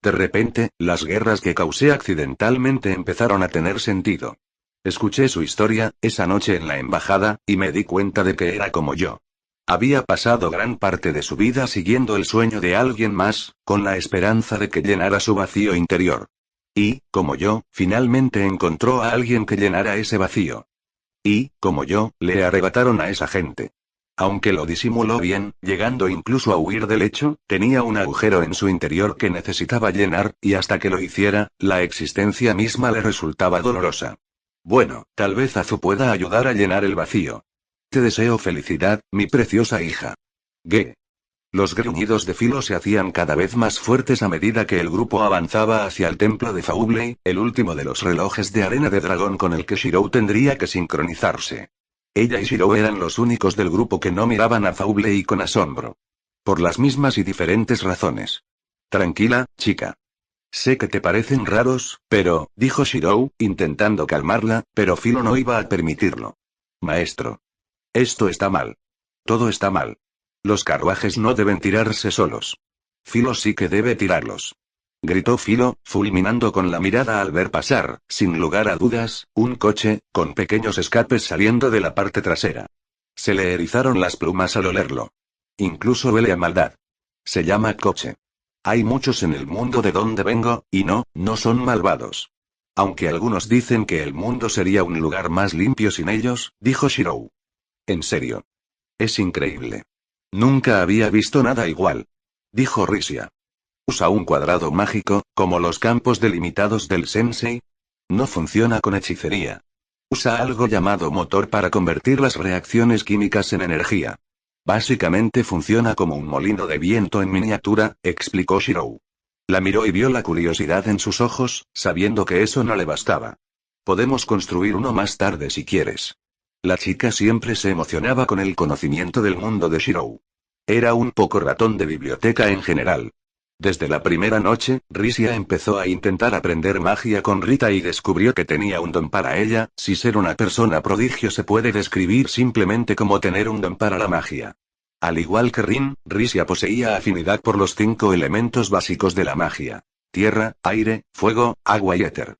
De repente, las guerras que causé accidentalmente empezaron a tener sentido. Escuché su historia, esa noche en la embajada, y me di cuenta de que era como yo. Había pasado gran parte de su vida siguiendo el sueño de alguien más, con la esperanza de que llenara su vacío interior. Y, como yo, finalmente encontró a alguien que llenara ese vacío. Y, como yo, le arrebataron a esa gente. Aunque lo disimuló bien, llegando incluso a huir del hecho, tenía un agujero en su interior que necesitaba llenar, y hasta que lo hiciera, la existencia misma le resultaba dolorosa. Bueno, tal vez Azu pueda ayudar a llenar el vacío. Te deseo felicidad, mi preciosa hija. Ge. Los gruñidos de Filo se hacían cada vez más fuertes a medida que el grupo avanzaba hacia el templo de Faubley, el último de los relojes de arena de dragón con el que Shirou tendría que sincronizarse. Ella y Shirou eran los únicos del grupo que no miraban a Faubley con asombro. Por las mismas y diferentes razones. Tranquila, chica. Sé que te parecen raros, pero, dijo Shirou, intentando calmarla, pero Filo no iba a permitirlo. Maestro. Esto está mal. Todo está mal. Los carruajes no deben tirarse solos. Filo sí que debe tirarlos. Gritó Filo, fulminando con la mirada al ver pasar, sin lugar a dudas, un coche, con pequeños escapes saliendo de la parte trasera. Se le erizaron las plumas al olerlo. Incluso huele a maldad. Se llama coche. Hay muchos en el mundo de donde vengo, y no son malvados. Aunque algunos dicen que el mundo sería un lugar más limpio sin ellos, dijo Shirou. En serio. Es increíble. Nunca había visto nada igual. Dijo Risia. ¿Usa un cuadrado mágico, como los campos delimitados del sensei? No funciona con hechicería. Usa algo llamado motor para convertir las reacciones químicas en energía. Básicamente funciona como un molino de viento en miniatura, explicó Shirou. La miró y vio la curiosidad en sus ojos, sabiendo que eso no le bastaba. Podemos construir uno más tarde si quieres. La chica siempre se emocionaba con el conocimiento del mundo de Shirou. Era un poco ratón de biblioteca en general. Desde la primera noche, Risia empezó a intentar aprender magia con Rita y descubrió que tenía un don para ella. Si ser una persona prodigio se puede describir simplemente como tener un don para la magia. Al igual que Rin, Risia poseía afinidad por los 5 elementos básicos de la magia: tierra, aire, fuego, agua y éter.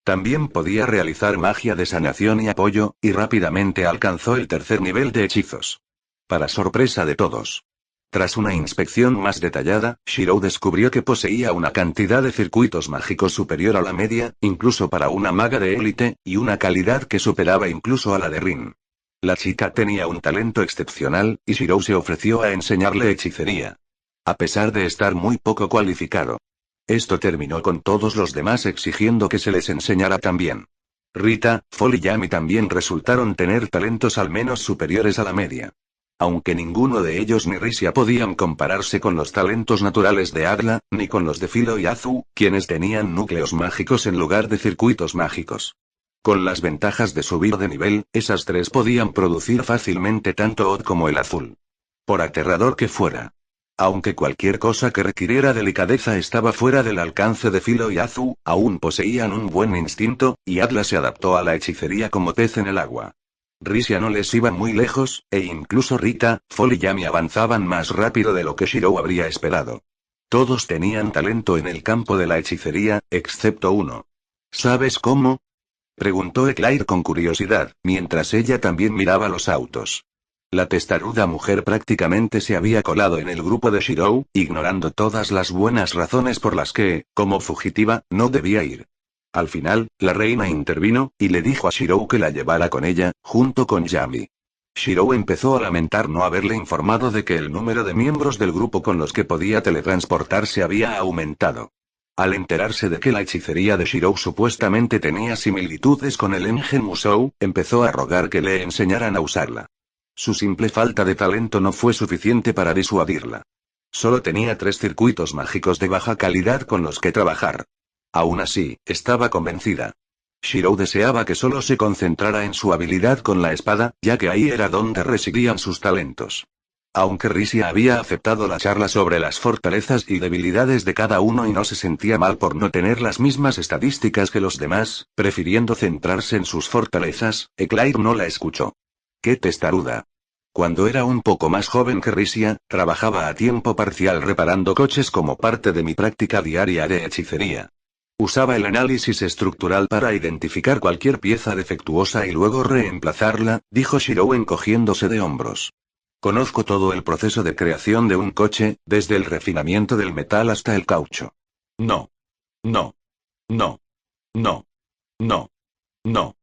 También podía realizar magia de sanación y apoyo, y rápidamente alcanzó el 3er nivel de hechizos. Para sorpresa de todos. Tras una inspección más detallada, Shirou descubrió que poseía una cantidad de circuitos mágicos superior a la media, incluso para una maga de élite, y una calidad que superaba incluso a la de Rin. La chica tenía un talento excepcional, y Shirou se ofreció a enseñarle hechicería. A pesar de estar muy poco cualificado. Esto terminó con todos los demás exigiendo que se les enseñara también. Rita, Fall y Yami también resultaron tener talentos al menos superiores a la media. Aunque ninguno de ellos ni Risia podían compararse con los talentos naturales de Agla, ni con los de Filo y Azu, quienes tenían núcleos mágicos en lugar de circuitos mágicos. Con las ventajas de subir de nivel, esas tres podían producir fácilmente tanto Odd como el azul. Por aterrador que fuera. Aunque cualquier cosa que requiriera delicadeza estaba fuera del alcance de Filo y Azu, aún poseían un buen instinto, y Agla se adaptó a la hechicería como pez en el agua. Risia no les iba muy lejos, e incluso Rita, Fall y Yami avanzaban más rápido de lo que Shirou habría esperado. Todos tenían talento en el campo de la hechicería, excepto uno. ¿Sabes cómo? Preguntó Eclair con curiosidad, mientras ella también miraba los autos. La testaruda mujer prácticamente se había colado en el grupo de Shirou, ignorando todas las buenas razones por las que, como fugitiva, no debía ir. Al final, la reina intervino, y le dijo a Shirou que la llevara con ella, junto con Yami. Shirou empezó a lamentar no haberle informado de que el número de miembros del grupo con los que podía teletransportarse había aumentado. Al enterarse de que la hechicería de Shirou supuestamente tenía similitudes con el Engen Musou, empezó a rogar que le enseñaran a usarla. Su simple falta de talento no fue suficiente para disuadirla. Solo tenía 3 circuitos mágicos de baja calidad con los que trabajar. Aún así, estaba convencida. Shirou deseaba que solo se concentrara en su habilidad con la espada, ya que ahí era donde residían sus talentos. Aunque Risia había aceptado la charla sobre las fortalezas y debilidades de cada uno y no se sentía mal por no tener las mismas estadísticas que los demás, prefiriendo centrarse en sus fortalezas, Eclair no la escuchó. ¡Qué testaruda! Cuando era un poco más joven que Risia, trabajaba a tiempo parcial reparando coches como parte de mi práctica diaria de hechicería. Usaba el análisis estructural para identificar cualquier pieza defectuosa y luego reemplazarla, dijo Shirou encogiéndose de hombros. Conozco todo el proceso de creación de un coche, desde el refinamiento del metal hasta el caucho. No. No. No. No. No. No.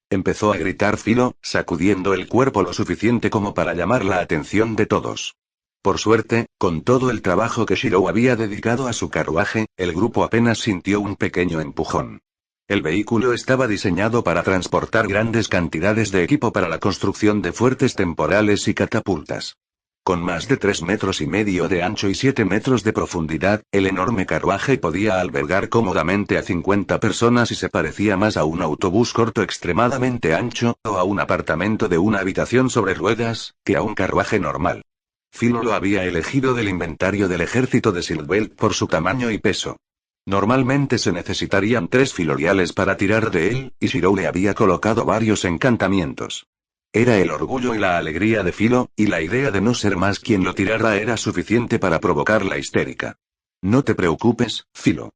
Empezó a gritar Filo, sacudiendo el cuerpo lo suficiente como para llamar la atención de todos. Por suerte, con todo el trabajo que Shirou había dedicado a su carruaje, el grupo apenas sintió un pequeño empujón. El vehículo estaba diseñado para transportar grandes cantidades de equipo para la construcción de fuertes temporales y catapultas. Con más de 3,5 metros de ancho y 7 metros de profundidad, el enorme carruaje podía albergar cómodamente a 50 personas y se parecía más a un autobús corto extremadamente ancho, o a un apartamento de una habitación sobre ruedas, que a un carruaje normal. Filo lo había elegido del inventario del ejército de Silbelt por su tamaño y peso. Normalmente se necesitarían 3 filoriales para tirar de él, y Shirou le había colocado varios encantamientos. Era el orgullo y la alegría de Filo, y la idea de no ser más quien lo tirara era suficiente para provocar la histérica. No te preocupes, Filo.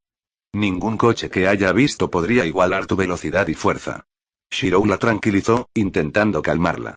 Ningún coche que haya visto podría igualar tu velocidad y fuerza. Shirou la tranquilizó, intentando calmarla.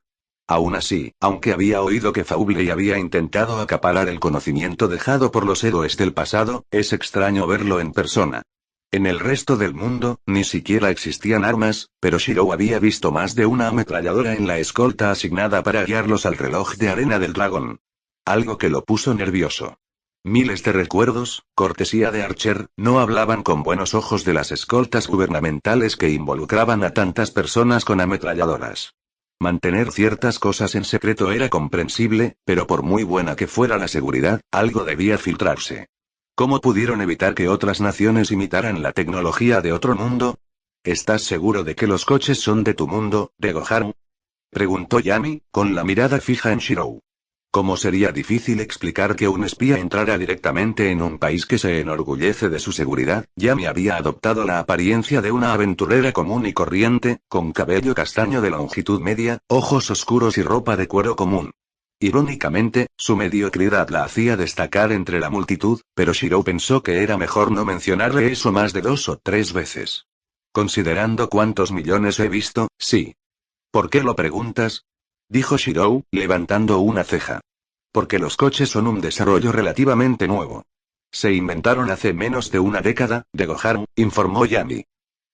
Aún así, aunque había oído que Faubley había intentado acaparar el conocimiento dejado por los héroes del pasado, es extraño verlo en persona. En el resto del mundo, ni siquiera existían armas, pero Shirou había visto más de una ametralladora en la escolta asignada para guiarlos al reloj de arena del dragón. Algo que lo puso nervioso. Miles de recuerdos, cortesía de Archer, no hablaban con buenos ojos de las escoltas gubernamentales que involucraban a tantas personas con ametralladoras. Mantener ciertas cosas en secreto era comprensible, pero por muy buena que fuera la seguridad, algo debía filtrarse. ¿Cómo pudieron evitar que otras naciones imitaran la tecnología de otro mundo? ¿Estás seguro de que los coches son de tu mundo, de Goharu? Preguntó Yami, con la mirada fija en Shirou. ¿Cómo sería difícil explicar que un espía entrara directamente en un país que se enorgullece de su seguridad? Yami había adoptado la apariencia de una aventurera común y corriente, con cabello castaño de longitud media, ojos oscuros y ropa de cuero común. Irónicamente, su mediocridad la hacía destacar entre la multitud, pero Shirou pensó que era mejor no mencionarle eso más de 2 o 3 veces. Considerando cuántos millones he visto, sí. ¿Por qué lo preguntas? Dijo Shirou, levantando una ceja. Porque los coches son un desarrollo relativamente nuevo. Se inventaron hace menos de una década, de Goharu, informó Yami.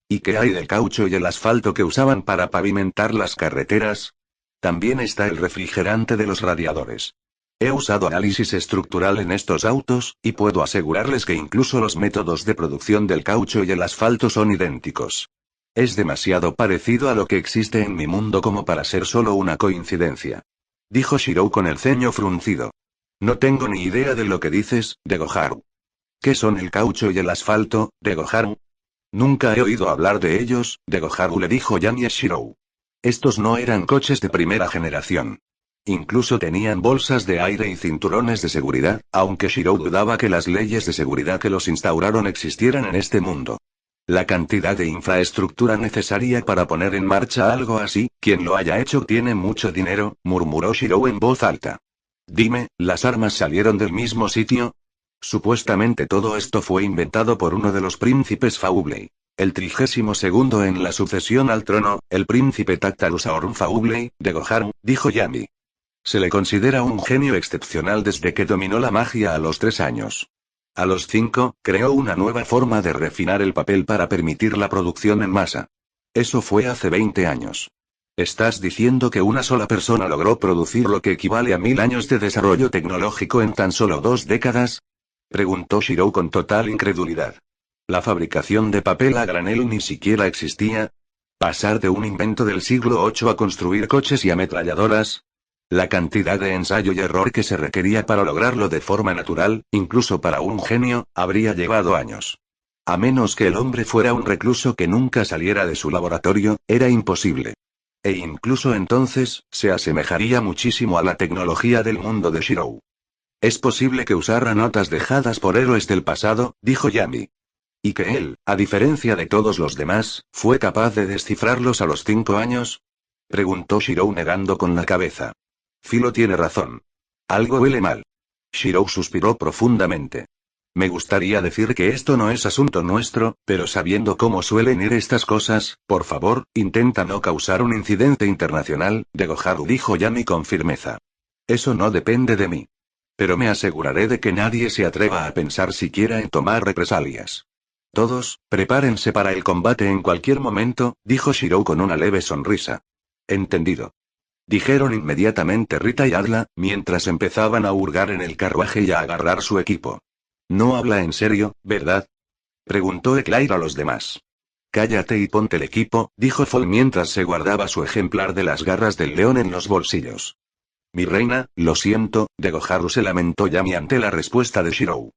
¿Y qué hay del caucho y el asfalto que usaban para pavimentar las carreteras? También está el refrigerante de los radiadores. He usado análisis estructural en estos autos, y puedo asegurarles que incluso los métodos de producción del caucho y el asfalto son idénticos. Es demasiado parecido a lo que existe en mi mundo como para ser solo una coincidencia. Dijo Shirou con el ceño fruncido. No tengo ni idea de lo que dices, de Goharu. ¿Qué son el caucho y el asfalto, de Goharu? Nunca he oído hablar de ellos, de Goharu, le dijo Yami a Shirou. Estos no eran coches de primera generación. Incluso tenían bolsas de aire y cinturones de seguridad, aunque Shirou dudaba que las leyes de seguridad que los instauraron existieran en este mundo. La cantidad de infraestructura necesaria para poner en marcha algo así, quien lo haya hecho tiene mucho dinero, murmuró Shirou en voz alta. Dime, ¿las armas salieron del mismo sitio? Supuestamente todo esto fue inventado por uno de los príncipes Faubley. El 32º en la sucesión al trono, el príncipe Taktarusaorn Faubley, de Goharu, dijo Yami. Se le considera un genio excepcional desde que dominó la magia a los 3 años. A los 5, creó una nueva forma de refinar el papel para permitir la producción en masa. Eso fue hace 20 años. ¿Estás diciendo que una sola persona logró producir lo que equivale a 1000 años de desarrollo tecnológico en tan solo 2 décadas? Preguntó Shirou con total incredulidad. ¿La fabricación de papel a granel ni siquiera existía? ¿Pasar de un invento del siglo VIII a construir coches y ametralladoras? La cantidad de ensayo y error que se requería para lograrlo de forma natural, incluso para un genio, habría llevado años. A menos que el hombre fuera un recluso que nunca saliera de su laboratorio, era imposible. E incluso entonces, se asemejaría muchísimo a la tecnología del mundo de Shirou. Es posible que usara notas dejadas por héroes del pasado, dijo Yami. ¿Y que él, a diferencia de todos los demás, fue capaz de descifrarlos a los 5 años? Preguntó Shirou negando con la cabeza. Philo tiene razón. Algo huele mal. Shirou suspiró profundamente. Me gustaría decir que esto no es asunto nuestro, pero sabiendo cómo suelen ir estas cosas, por favor, intenta no causar un incidente internacional, de Goharu, dijo Yami con firmeza. Eso no depende de mí. Pero me aseguraré de que nadie se atreva a pensar siquiera en tomar represalias. Todos, prepárense para el combate en cualquier momento, dijo Shirou con una leve sonrisa. Entendido. Dijeron inmediatamente Rita y Adla, mientras empezaban a hurgar en el carruaje y a agarrar su equipo. ¿No habla en serio, verdad? Preguntó Eclair a los demás. Cállate y ponte el equipo, dijo Fall mientras se guardaba su ejemplar de las garras del león en los bolsillos. Mi reina, lo siento, de Goharu se lamentó Yami ante la respuesta de Shirou.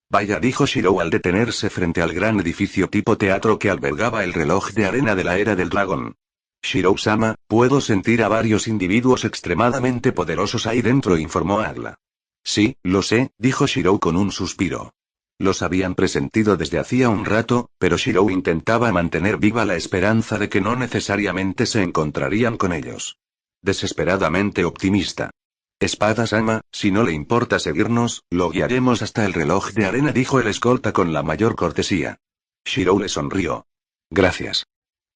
Vaya, dijo Shirou al detenerse frente al gran edificio tipo teatro que albergaba el reloj de arena de la era del dragón. Shirou-sama, puedo sentir a varios individuos extremadamente poderosos ahí dentro, informó Adla. Sí, lo sé, dijo Shirou con un suspiro. Los habían presentido desde hacía un rato, pero Shirou intentaba mantener viva la esperanza de que no necesariamente se encontrarían con ellos. Desesperadamente optimista. Espada-sama, si no le importa seguirnos, lo guiaremos hasta el reloj de arena, dijo el escolta con la mayor cortesía. Shirou le sonrió. Gracias.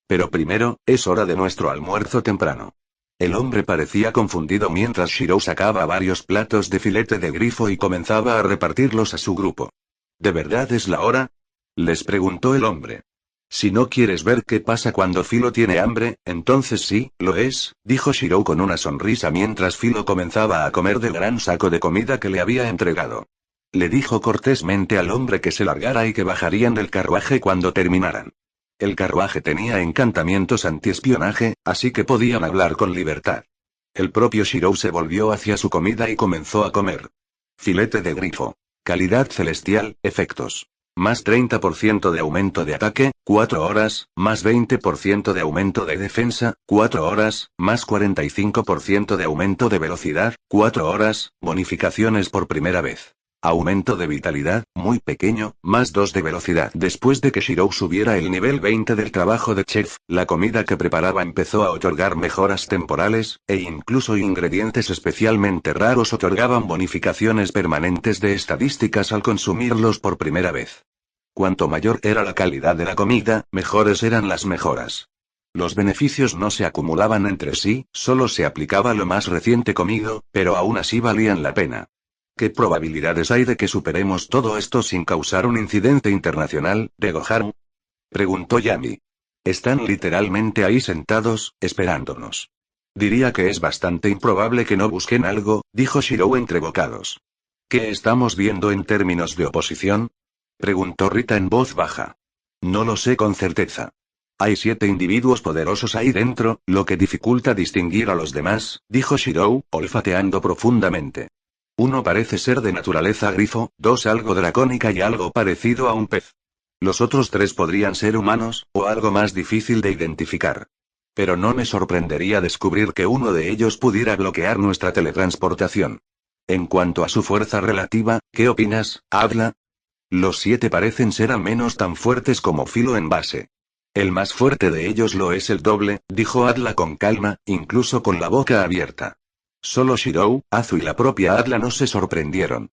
Pero primero, es hora de nuestro almuerzo temprano. El hombre parecía confundido mientras Shirou sacaba varios platos de filete de grifo y comenzaba a repartirlos a su grupo. ¿De verdad es la hora? Les preguntó el hombre. Si no quieres ver qué pasa cuando Philo tiene hambre, entonces sí, lo es, dijo Shirou con una sonrisa mientras Philo comenzaba a comer del gran saco de comida que le había entregado. Le dijo cortésmente al hombre que se largara y que bajarían del carruaje cuando terminaran. El carruaje tenía encantamientos antiespionaje, así que podían hablar con libertad. El propio Shirou se volvió hacia su comida y comenzó a comer. Filete de grifo. Calidad celestial, efectos. Más 30% de aumento de ataque, 4 horas, más 20% de aumento de defensa, 4 horas, más 45% de aumento de velocidad, 4 horas, bonificaciones por primera vez. Aumento de vitalidad, muy pequeño, más 2 de velocidad. Después de que Shirou subiera el nivel 20 del trabajo de chef, la comida que preparaba empezó a otorgar mejoras temporales, e incluso ingredientes especialmente raros otorgaban bonificaciones permanentes de estadísticas al consumirlos por primera vez. Cuanto mayor era la calidad de la comida, mejores eran las mejoras. Los beneficios no se acumulaban entre sí, solo se aplicaba lo más reciente comido, pero aún así valían la pena. ¿Qué probabilidades hay de que superemos todo esto sin causar un incidente internacional, de Goharu? Preguntó Yami. Están literalmente ahí sentados, esperándonos. Diría que es bastante improbable que no busquen algo, dijo Shirou entre bocados. ¿Qué estamos viendo en términos de oposición? Preguntó Rita en voz baja. No lo sé con certeza. Hay 7 individuos poderosos ahí dentro, lo que dificulta distinguir a los demás, dijo Shirou, olfateando profundamente. Uno parece ser de naturaleza grifo, 2 algo dracónica y algo parecido a un pez. Los otros 3 podrían ser humanos, o algo más difícil de identificar. Pero no me sorprendería descubrir que uno de ellos pudiera bloquear nuestra teletransportación. En cuanto a su fuerza relativa, ¿qué opinas, Adla? Los 7 parecen ser al menos tan fuertes como Philo en base. El más fuerte de ellos lo es el doble, dijo Adla con calma, incluso con la boca abierta. Solo Shirou, Azu y la propia Adla no se sorprendieron.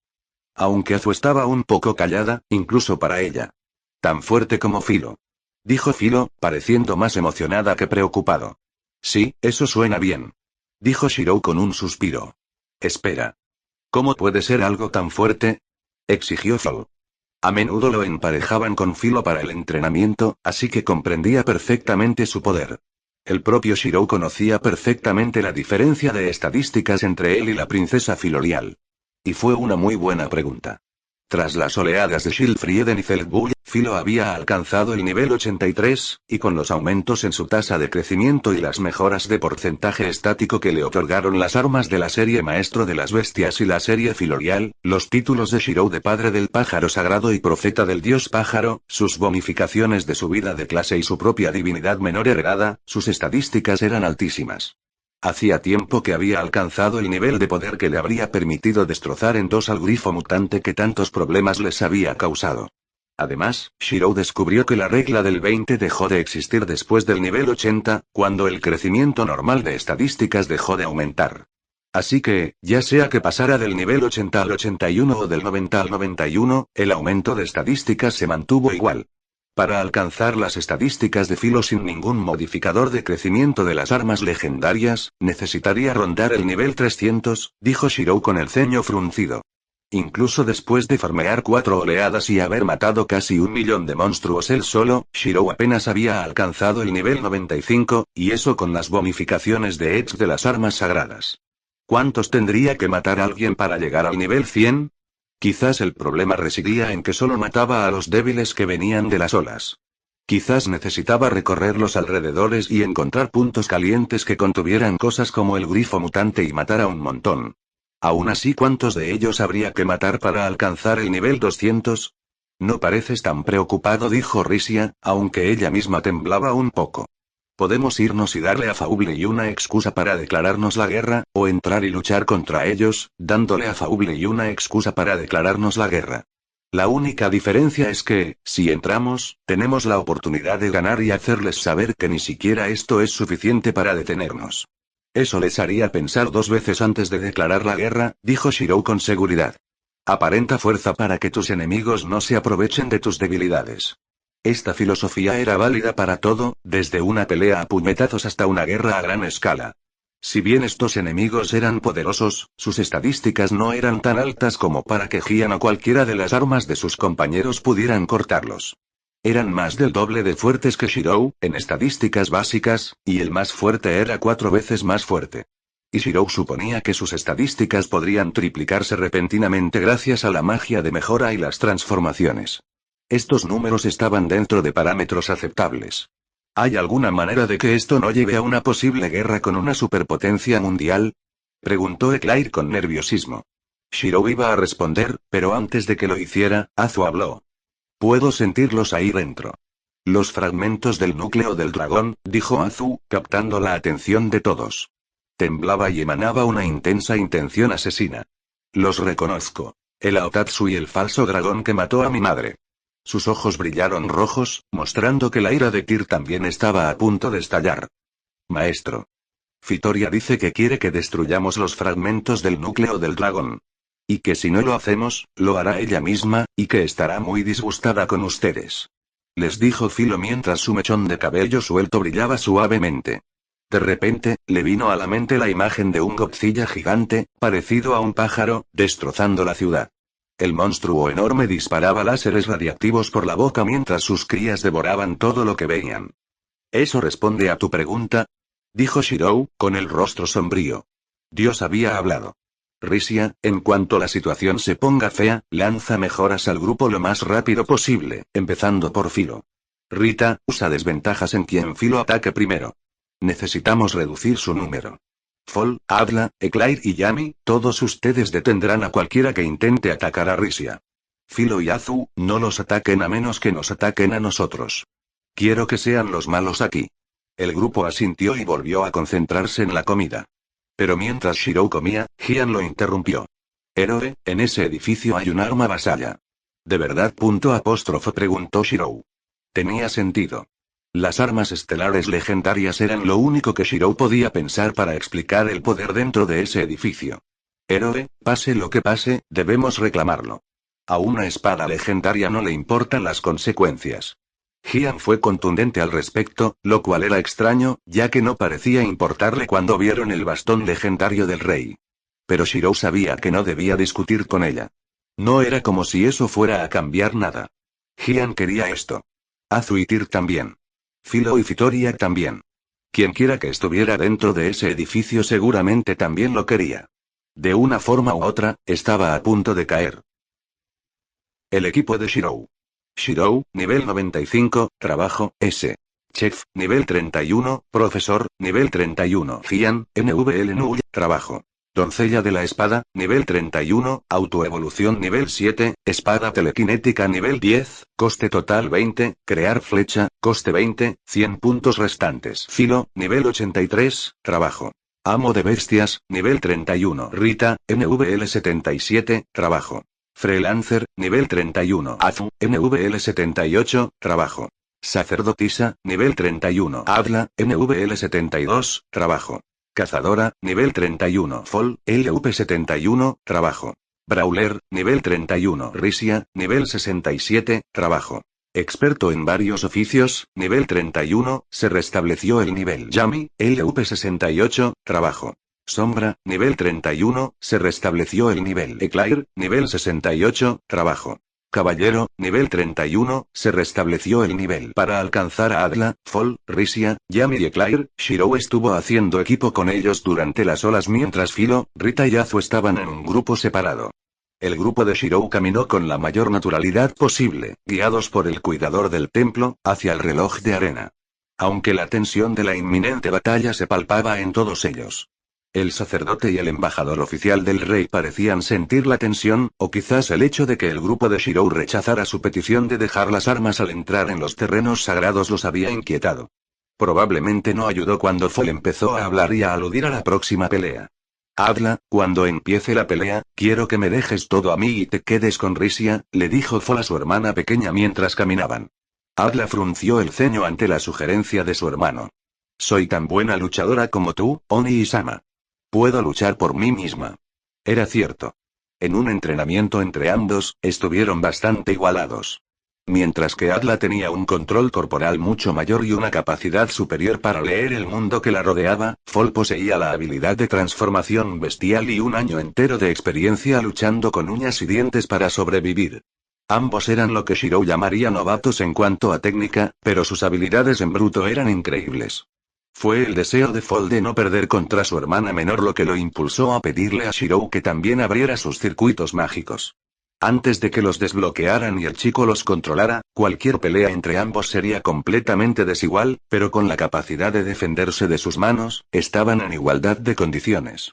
Aunque Azu estaba un poco callada, incluso para ella. Tan fuerte como Philo. Dijo Philo, pareciendo más emocionada que preocupado. Sí, eso suena bien. Dijo Shirou con un suspiro. Espera. ¿Cómo puede ser algo tan fuerte? exigió Fall. A menudo lo emparejaban con Philo para el entrenamiento, así que comprendía perfectamente su poder. El propio Shirou conocía perfectamente la diferencia de estadísticas entre él y la princesa Filorial. Y fue una muy buena pregunta. Tras las oleadas de Schildfrieden y Feldbull, Philo había alcanzado el nivel 83, y con los aumentos en su tasa de crecimiento y las mejoras de porcentaje estático que le otorgaron las armas de la serie Maestro de las Bestias y la serie Filorial, los títulos de Shirou de Padre del Pájaro Sagrado y Profeta del Dios Pájaro, sus bonificaciones de subida de clase y su propia divinidad menor heredada, sus estadísticas eran altísimas. Hacía tiempo que había alcanzado el nivel de poder que le habría permitido destrozar en dos al grifo mutante que tantos problemas les había causado. Además, Shirou descubrió que la regla del 20 dejó de existir después del nivel 80, cuando el crecimiento normal de estadísticas dejó de aumentar. Así que, ya sea que pasara del nivel 80 al 81 o del 90 al 91, el aumento de estadísticas se mantuvo igual. Para alcanzar las estadísticas de Philo sin ningún modificador de crecimiento de las armas legendarias, necesitaría rondar el nivel 300, dijo Shirou con el ceño fruncido. Incluso después de farmear 4 oleadas y haber matado casi 1.000.000 de monstruos él solo, Shirou apenas había alcanzado el nivel 95, y eso con las bonificaciones de Edge de las armas sagradas. ¿Cuántos tendría que matar alguien para llegar al nivel 100? Quizás el problema residía en que solo mataba a los débiles que venían de las olas. Quizás necesitaba recorrer los alrededores y encontrar puntos calientes que contuvieran cosas como el grifo mutante y matar a un montón. Aún así, ¿cuántos de ellos habría que matar para alcanzar el nivel 200? No pareces tan preocupado, dijo Risia, aunque ella misma temblaba un poco. Podemos irnos y darle a Faubli una excusa para declararnos la guerra, o entrar y luchar contra ellos, dándole a Faubli una excusa para declararnos la guerra. La única diferencia es que, si entramos, tenemos la oportunidad de ganar y hacerles saber que ni siquiera esto es suficiente para detenernos. Eso les haría pensar 2 veces antes de declarar la guerra, dijo Shirou con seguridad. Aparenta fuerza para que tus enemigos no se aprovechen de tus debilidades. Esta filosofía era válida para todo, desde una pelea a puñetazos hasta una guerra a gran escala. Si bien estos enemigos eran poderosos, sus estadísticas no eran tan altas como para que Gian o cualquiera de las armas de sus compañeros pudieran cortarlos. Eran más del doble de fuertes que Shirou, en estadísticas básicas, y el más fuerte era 4 veces más fuerte. Y Shirou suponía que sus estadísticas podrían triplicarse repentinamente gracias a la magia de mejora y las transformaciones. Estos números estaban dentro de parámetros aceptables. ¿Hay alguna manera de que esto no lleve a una posible guerra con una superpotencia mundial? Preguntó Eclair con nerviosismo. Shirou iba a responder, pero antes de que lo hiciera, Azu habló. Puedo sentirlos ahí dentro. Los fragmentos del núcleo del dragón, dijo Azu, captando la atención de todos. Temblaba y emanaba una intensa intención asesina. Los reconozco. El Aotatsu y el falso dragón que mató a mi madre. Sus ojos brillaron rojos, mostrando que la ira de Tyr también estaba a punto de estallar. Maestro. Fitoria dice que quiere que destruyamos los fragmentos del núcleo del dragón. Y que si no lo hacemos, lo hará ella misma, y que estará muy disgustada con ustedes. Les dijo Philo mientras su mechón de cabello suelto brillaba suavemente. De repente, le vino a la mente la imagen de un Godzilla gigante, parecido a un pájaro, destrozando la ciudad. El monstruo enorme disparaba láseres radiactivos por la boca mientras sus crías devoraban todo lo que veían. ¿Eso responde a tu pregunta? Dijo Shirou, con el rostro sombrío. Dios había hablado. Risia, en cuanto la situación se ponga fea, lanza mejoras al grupo lo más rápido posible, empezando por Philo. Rita, usa desventajas en quien Philo ataque primero. Necesitamos reducir su número. Fall, Adla, Eclair y Yami, todos ustedes detendrán a cualquiera que intente atacar a Risia. Philo y Azu, no los ataquen a menos que nos ataquen a nosotros. Quiero que sean los malos aquí. El grupo asintió y volvió a concentrarse en la comida. Pero mientras Shirou comía, Gian lo interrumpió. Héroe, en ese edificio hay un arma vasalla. ¿De verdad? Preguntó Shirou. Tenía sentido. Las armas estelares legendarias eran lo único que Shirou podía pensar para explicar el poder dentro de ese edificio. Héroe, pase lo que pase, debemos reclamarlo. A una espada legendaria no le importan las consecuencias. Gian fue contundente al respecto, lo cual era extraño, ya que no parecía importarle cuando vieron el bastón legendario del rey. Pero Shirou sabía que no debía discutir con ella. No era como si eso fuera a cambiar nada. Gian quería esto. Azu y Tyr también. Philo y Fitoria también. Quienquiera que estuviera dentro de ese edificio seguramente también lo quería. De una forma u otra, estaba a punto de caer. El equipo de Shirou. Shirou, nivel 95, trabajo, S. Chef, nivel 31, profesor, nivel 31. Gian, NVL, trabajo. Doncella de la espada, nivel 31, autoevolución nivel 7, espada telequinética nivel 10, coste total 20, crear flecha, coste 20, 100 puntos restantes. Filo, nivel 83, trabajo. Amo de bestias, nivel 31. Rita, NVL 77, trabajo. Freelancer, nivel 31. Azu, NVL 78, trabajo. Sacerdotisa, nivel 31. Adla, NVL 72, trabajo. Cazadora, nivel 31. Fol, LV 71, trabajo. Brawler, nivel 31. Risia, nivel 67, trabajo. Experto en varios oficios, nivel 31, se restableció el nivel. Yami, LV 68, trabajo. Sombra, nivel 31, se restableció el nivel. Eclair, nivel 68, trabajo. Caballero, nivel 31, se restableció el nivel. Para alcanzar a Adla, Fol, Risia, Yami y Eclair, Shirou estuvo haciendo equipo con ellos durante las olas mientras Philo, Rita y Azu estaban en un grupo separado. El grupo de Shirou caminó con la mayor naturalidad posible, guiados por el cuidador del templo, hacia el reloj de arena. Aunque la tensión de la inminente batalla se palpaba en todos ellos. El sacerdote y el embajador oficial del rey parecían sentir la tensión, o quizás el hecho de que el grupo de Shirou rechazara su petición de dejar las armas al entrar en los terrenos sagrados los había inquietado. Probablemente no ayudó cuando Fol empezó a hablar y a aludir a la próxima pelea. Adla, cuando empiece la pelea, quiero que me dejes todo a mí y te quedes con Risia, le dijo Fol a su hermana pequeña mientras caminaban. Adla frunció el ceño ante la sugerencia de su hermano. Soy tan buena luchadora como tú, Oni-sama. Puedo luchar por mí misma. Era cierto. En un entrenamiento entre ambos, estuvieron bastante igualados. Mientras que Adla tenía un control corporal mucho mayor y una capacidad superior para leer el mundo que la rodeaba, Fol poseía la habilidad de transformación bestial y un año entero de experiencia luchando con uñas y dientes para sobrevivir. Ambos eran lo que Shirou llamaría novatos en cuanto a técnica, pero sus habilidades en bruto eran increíbles. Fue el deseo de Fol de no perder contra su hermana menor lo que lo impulsó a pedirle a Shirou que también abriera sus circuitos mágicos. Antes de que los desbloquearan y el chico los controlara, cualquier pelea entre ambos sería completamente desigual, pero con la capacidad de defenderse de sus manos, estaban en igualdad de condiciones.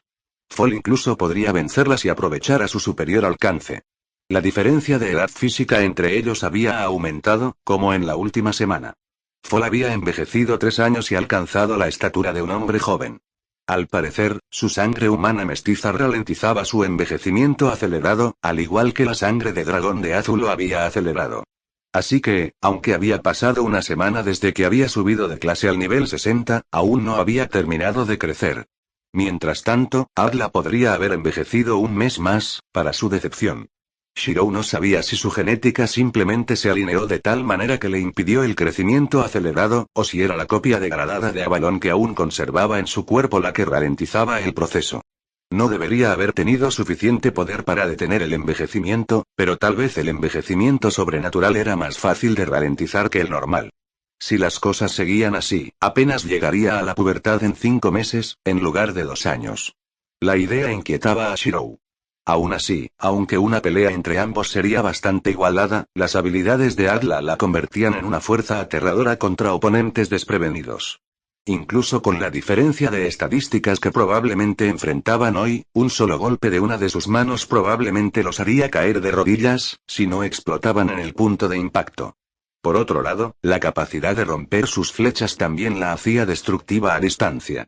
Fol incluso podría vencerlas y aprovechar a su superior alcance. La diferencia de edad física entre ellos había aumentado, como en la última semana. Fol había envejecido 3 años y alcanzado la estatura de un hombre joven. Al parecer, su sangre humana mestiza ralentizaba su envejecimiento acelerado, al igual que la sangre de dragón de Azu lo había acelerado. Así que, aunque había pasado una semana desde que había subido de clase al nivel 60, aún no había terminado de crecer. Mientras tanto, Adla podría haber envejecido un mes más, para su decepción. Shirou no sabía si su genética simplemente se alineó de tal manera que le impidió el crecimiento acelerado, o si era la copia degradada de Avalon que aún conservaba en su cuerpo la que ralentizaba el proceso. No debería haber tenido suficiente poder para detener el envejecimiento, pero tal vez el envejecimiento sobrenatural era más fácil de ralentizar que el normal. Si las cosas seguían así, apenas llegaría a la pubertad en 5 meses, en lugar de 2 años. La idea inquietaba a Shirou. Aún así, aunque una pelea entre ambos sería bastante igualada, las habilidades de Adla la convertían en una fuerza aterradora contra oponentes desprevenidos. Incluso con la diferencia de estadísticas que probablemente enfrentaban hoy, un solo golpe de una de sus manos probablemente los haría caer de rodillas, si no explotaban en el punto de impacto. Por otro lado, la capacidad de romper sus flechas también la hacía destructiva a distancia.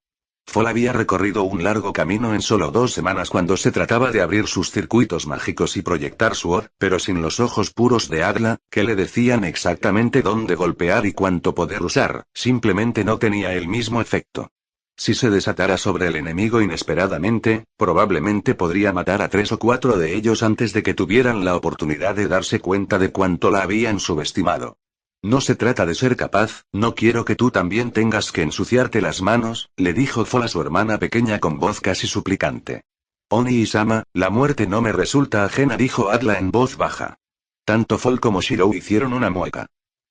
Fol había recorrido un largo camino en solo 2 semanas cuando se trataba de abrir sus circuitos mágicos y proyectar su or, pero sin los ojos puros de Adla, que le decían exactamente dónde golpear y cuánto poder usar, simplemente no tenía el mismo efecto. Si se desatara sobre el enemigo inesperadamente, probablemente podría matar a 3 o 4 de ellos antes de que tuvieran la oportunidad de darse cuenta de cuánto la habían subestimado. No se trata de ser capaz, no quiero que tú también tengas que ensuciarte las manos, le dijo Fol a su hermana pequeña con voz casi suplicante. Oni-sama, la muerte no me resulta ajena, dijo Atla en voz baja. Tanto Fall como Shirou hicieron una mueca.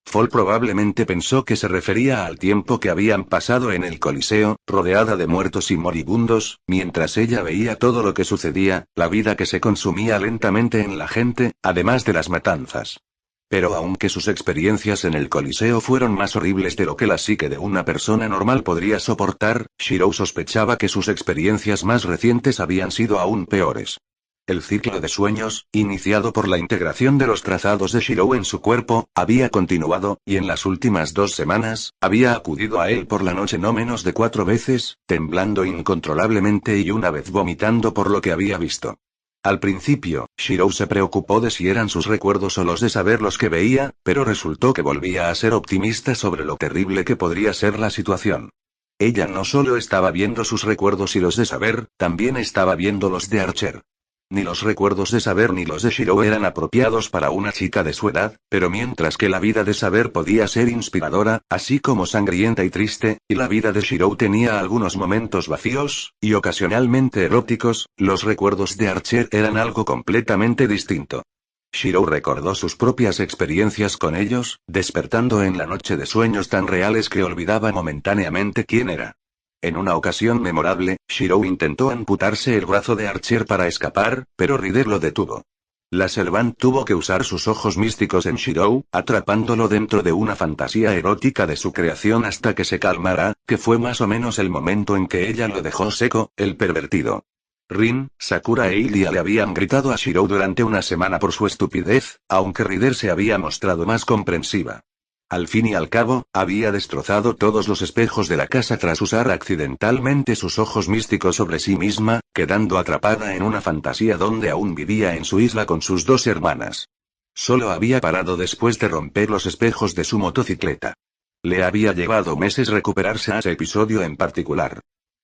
Fall probablemente pensó que se refería al tiempo que habían pasado en el Coliseo, rodeada de muertos y moribundos, mientras ella veía todo lo que sucedía, la vida que se consumía lentamente en la gente, además de las matanzas. Pero aunque sus experiencias en el Coliseo fueron más horribles de lo que la psique de una persona normal podría soportar, Shirou sospechaba que sus experiencias más recientes habían sido aún peores. El ciclo de sueños, iniciado por la integración de los trazados de Shirou en su cuerpo, había continuado, y en las últimas 2 semanas, había acudido a él por la noche no menos de 4 veces, temblando incontrolablemente y una vez vomitando por lo que había visto. Al principio, Shirou se preocupó de si eran sus recuerdos o los de saber los que veía, pero resultó que volvía a ser optimista sobre lo terrible que podría ser la situación. Ella no solo estaba viendo sus recuerdos y los de saber, también estaba viendo los de Archer. Ni los recuerdos de saber ni los de Shirou eran apropiados para una chica de su edad, pero mientras que la vida de saber podía ser inspiradora, así como sangrienta y triste, y la vida de Shirou tenía algunos momentos vacíos, y ocasionalmente eróticos, los recuerdos de Archer eran algo completamente distinto. Shirou recordó sus propias experiencias con ellos, despertando en la noche de sueños tan reales que olvidaba momentáneamente quién era. En una ocasión memorable, Shirou intentó amputarse el brazo de Archer para escapar, pero Rider lo detuvo. La Servant tuvo que usar sus ojos místicos en Shirou, atrapándolo dentro de una fantasía erótica de su creación hasta que se calmara, que fue más o menos el momento en que ella lo dejó seco, el pervertido. Rin, Sakura e Ilia le habían gritado a Shirou durante una semana por su estupidez, aunque Rider se había mostrado más comprensiva. Al fin y al cabo, había destrozado todos los espejos de la casa tras usar accidentalmente sus ojos místicos sobre sí misma, quedando atrapada en una fantasía donde aún vivía en su isla con sus 2 hermanas. Solo había parado después de romper los espejos de su motocicleta. Le había llevado meses recuperarse a ese episodio en particular.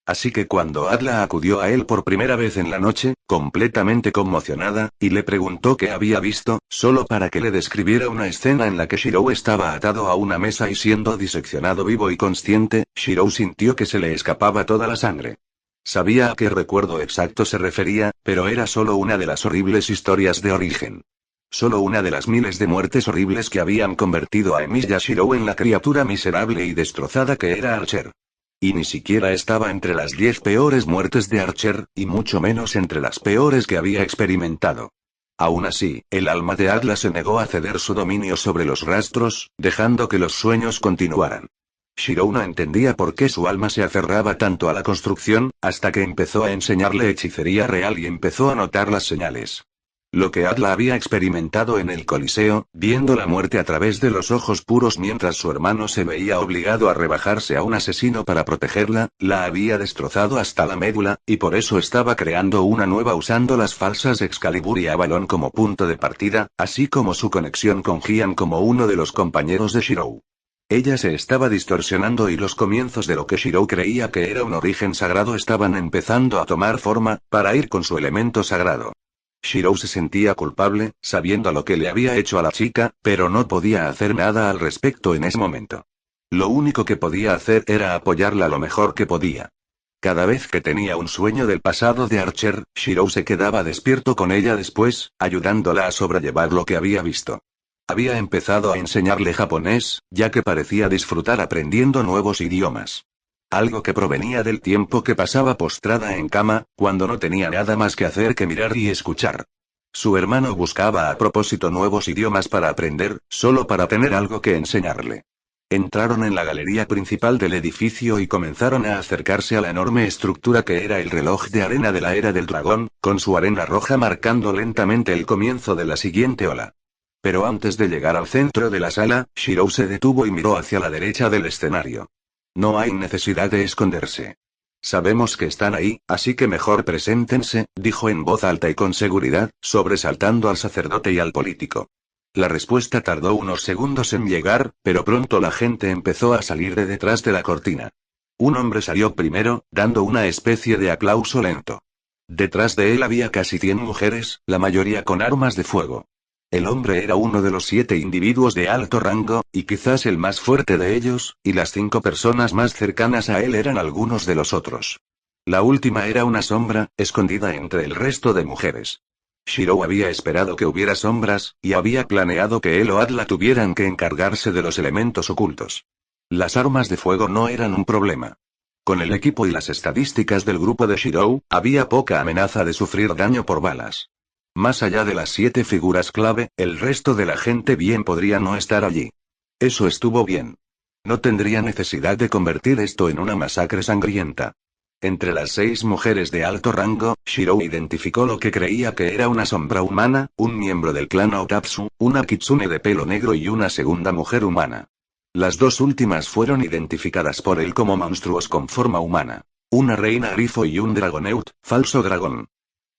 Así que cuando Atla acudió a él por primera vez en la noche, completamente conmocionada, y le preguntó qué había visto, solo para que le describiera una escena en la que Shirou estaba atado a una mesa y siendo diseccionado vivo y consciente, Shirou sintió que se le escapaba toda la sangre. Sabía a qué recuerdo exacto se refería, pero era solo una de las horribles historias de origen. Solo una de las miles de muertes horribles que habían convertido a Emilia Shirou en la criatura miserable y destrozada que era Archer. Y ni siquiera estaba entre las 10 peores muertes de Archer, y mucho menos entre las peores que había experimentado. Aún así, el alma de Atla se negó a ceder su dominio sobre los rastros, dejando que los sueños continuaran. Shirou no entendía por qué su alma se aferraba tanto a la construcción, hasta que empezó a enseñarle hechicería real y empezó a notar las señales. Lo que Atla había experimentado en el Coliseo, viendo la muerte a través de los ojos puros mientras su hermano se veía obligado a rebajarse a un asesino para protegerla, la había destrozado hasta la médula, y por eso estaba creando una nueva usando las falsas Excalibur y Avalon como punto de partida, así como su conexión con Gian como uno de los compañeros de Shirou. Ella se estaba distorsionando y los comienzos de lo que Shirou creía que era un origen sagrado estaban empezando a tomar forma, para ir con su elemento sagrado. Shirou se sentía culpable, sabiendo lo que le había hecho a la chica, pero no podía hacer nada al respecto en ese momento. Lo único que podía hacer era apoyarla lo mejor que podía. Cada vez que tenía un sueño del pasado de Archer, Shirou se quedaba despierto con ella después, ayudándola a sobrellevar lo que había visto. Había empezado a enseñarle japonés, ya que parecía disfrutar aprendiendo nuevos idiomas. Algo que provenía del tiempo que pasaba postrada en cama, cuando no tenía nada más que hacer que mirar y escuchar. Su hermano buscaba a propósito nuevos idiomas para aprender, solo para tener algo que enseñarle. Entraron en la galería principal del edificio y comenzaron a acercarse a la enorme estructura que era el reloj de arena de la Era del Dragón, con su arena roja marcando lentamente el comienzo de la siguiente ola. Pero antes de llegar al centro de la sala, Shirou se detuvo y miró hacia la derecha del escenario. No hay necesidad de esconderse. Sabemos que están ahí, así que mejor preséntense, dijo en voz alta y con seguridad, sobresaltando al sacerdote y al político. La respuesta tardó unos segundos en llegar, pero pronto la gente empezó a salir de detrás de la cortina. Un hombre salió primero, dando una especie de aplauso lento. Detrás de él había casi 100 mujeres, la mayoría con armas de fuego. El hombre era uno de los 7 individuos de alto rango, y quizás el más fuerte de ellos, y las 5 personas más cercanas a él eran algunos de los otros. La última era una sombra, escondida entre el resto de mujeres. Shirou había esperado que hubiera sombras, y había planeado que él o Atla tuvieran que encargarse de los elementos ocultos. Las armas de fuego no eran un problema. Con el equipo y las estadísticas del grupo de Shirou, había poca amenaza de sufrir daño por balas. Más allá de las 7 figuras clave, el resto de la gente bien podría no estar allí. Eso estuvo bien. No tendría necesidad de convertir esto en una masacre sangrienta. Entre las 6 mujeres de alto rango, Shirou identificó lo que creía que era una sombra humana, un miembro del clan Otatsu, una kitsune de pelo negro y una segunda mujer humana. Las 2 últimas fueron identificadas por él como monstruos con forma humana. Una reina grifo y un dragoneut, falso dragón.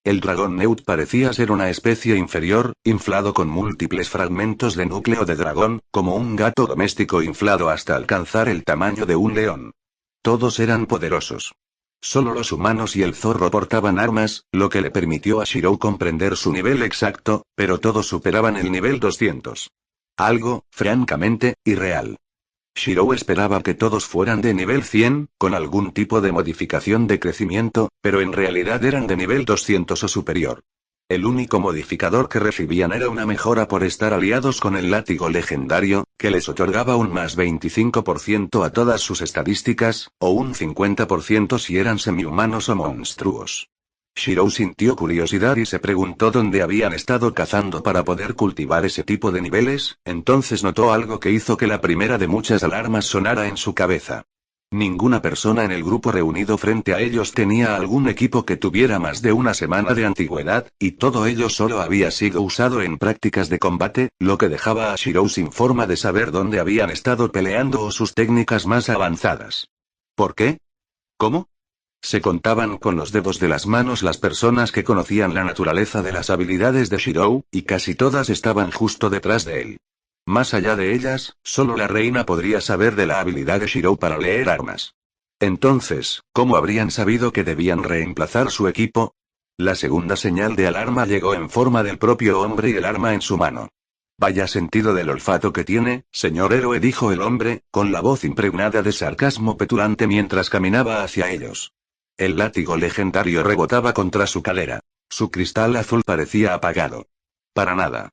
El dragón Neut parecía ser una especie inferior, inflado con múltiples fragmentos de núcleo de dragón, como un gato doméstico inflado hasta alcanzar el tamaño de un león. Todos eran poderosos. Solo los humanos y el zorro portaban armas, lo que le permitió a Shirou comprender su nivel exacto, pero todos superaban el nivel 200. Algo, francamente, irreal. Shirou esperaba que todos fueran de nivel 100, con algún tipo de modificación de crecimiento, pero en realidad eran de nivel 200 o superior. El único modificador que recibían era una mejora por estar aliados con el látigo legendario, que les otorgaba un más 25% a todas sus estadísticas, o un 50% si eran semihumanos o monstruos. Shirou sintió curiosidad y se preguntó dónde habían estado cazando para poder cultivar ese tipo de niveles, entonces notó algo que hizo que la primera de muchas alarmas sonara en su cabeza. Ninguna persona en el grupo reunido frente a ellos tenía algún equipo que tuviera más de una semana de antigüedad, y todo ello solo había sido usado en prácticas de combate, lo que dejaba a Shirou sin forma de saber dónde habían estado peleando o sus técnicas más avanzadas. ¿Por qué? ¿Cómo? Se contaban con los dedos de las manos las personas que conocían la naturaleza de las habilidades de Shirou, y casi todas estaban justo detrás de él. Más allá de ellas, solo la reina podría saber de la habilidad de Shirou para leer armas. Entonces, ¿cómo habrían sabido que debían reemplazar su equipo? La segunda señal de alarma llegó en forma del propio hombre y el arma en su mano. Vaya sentido del olfato que tiene, señor héroe, dijo el hombre, con la voz impregnada de sarcasmo petulante mientras caminaba hacia ellos. El látigo legendario rebotaba contra su calera. Su cristal azul parecía apagado. Para nada.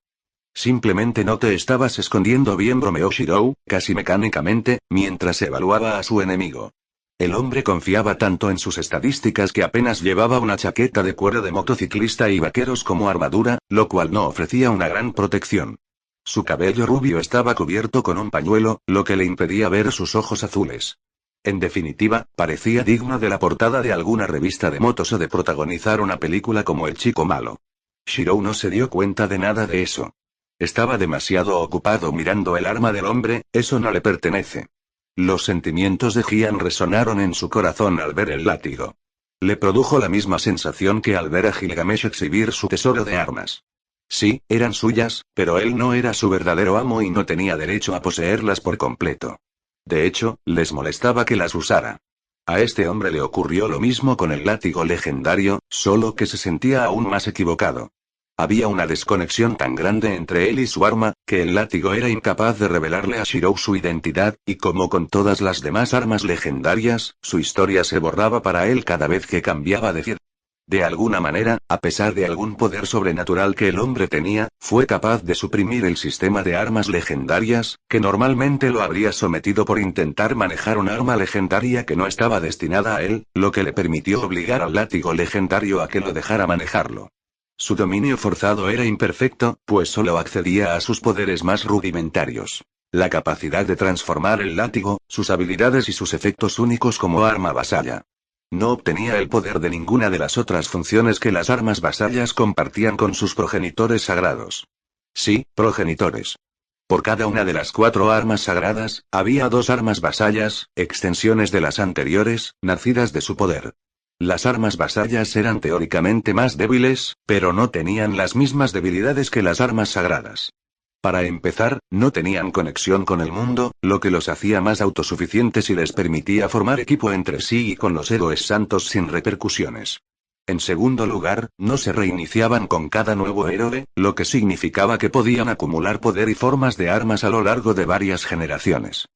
Simplemente no te estabas escondiendo bien, bromeó Shirou, casi mecánicamente, mientras evaluaba a su enemigo. El hombre confiaba tanto en sus estadísticas que apenas llevaba una chaqueta de cuero de motociclista y vaqueros como armadura, lo cual no ofrecía una gran protección. Su cabello rubio estaba cubierto con un pañuelo, lo que le impedía ver sus ojos azules. En definitiva, parecía digno de la portada de alguna revista de motos o de protagonizar una película como El chico malo. Shirou no se dio cuenta de nada de eso. Estaba demasiado ocupado mirando el arma del hombre, eso no le pertenece. Los sentimientos de Jian resonaron en su corazón al ver el látigo. Le produjo la misma sensación que al ver a Gilgamesh exhibir su tesoro de armas. Sí, eran suyas, pero él no era su verdadero amo y no tenía derecho a poseerlas por completo. De hecho, les molestaba que las usara. A este hombre le ocurrió lo mismo con el látigo legendario, solo que se sentía aún más equivocado. Había una desconexión tan grande entre él y su arma, que el látigo era incapaz de revelarle a Shirou su identidad, y como con todas las demás armas legendarias, su historia se borraba para él cada vez que cambiaba de fiel. De alguna manera, a pesar de algún poder sobrenatural que el hombre tenía, fue capaz de suprimir el sistema de armas legendarias, que normalmente lo habría sometido por intentar manejar un arma legendaria que no estaba destinada a él, lo que le permitió obligar al látigo legendario a que lo dejara manejarlo. Su dominio forzado era imperfecto, pues solo accedía a sus poderes más rudimentarios. La capacidad de transformar el látigo, sus habilidades y sus efectos únicos como arma vasalla. No obtenía el poder de ninguna de las otras funciones que las armas vasallas compartían con sus progenitores sagrados. Sí, progenitores. Por cada una de las 4 armas sagradas, había 2 armas vasallas, extensiones de las anteriores, nacidas de su poder. Las armas vasallas eran teóricamente más débiles, pero no tenían las mismas debilidades que las armas sagradas. Para empezar, no tenían conexión con el mundo, lo que los hacía más autosuficientes y les permitía formar equipo entre sí y con los héroes santos sin repercusiones. En segundo lugar, no se reiniciaban con cada nuevo héroe, lo que significaba que podían acumular poder y formas de armas a lo largo de varias generaciones.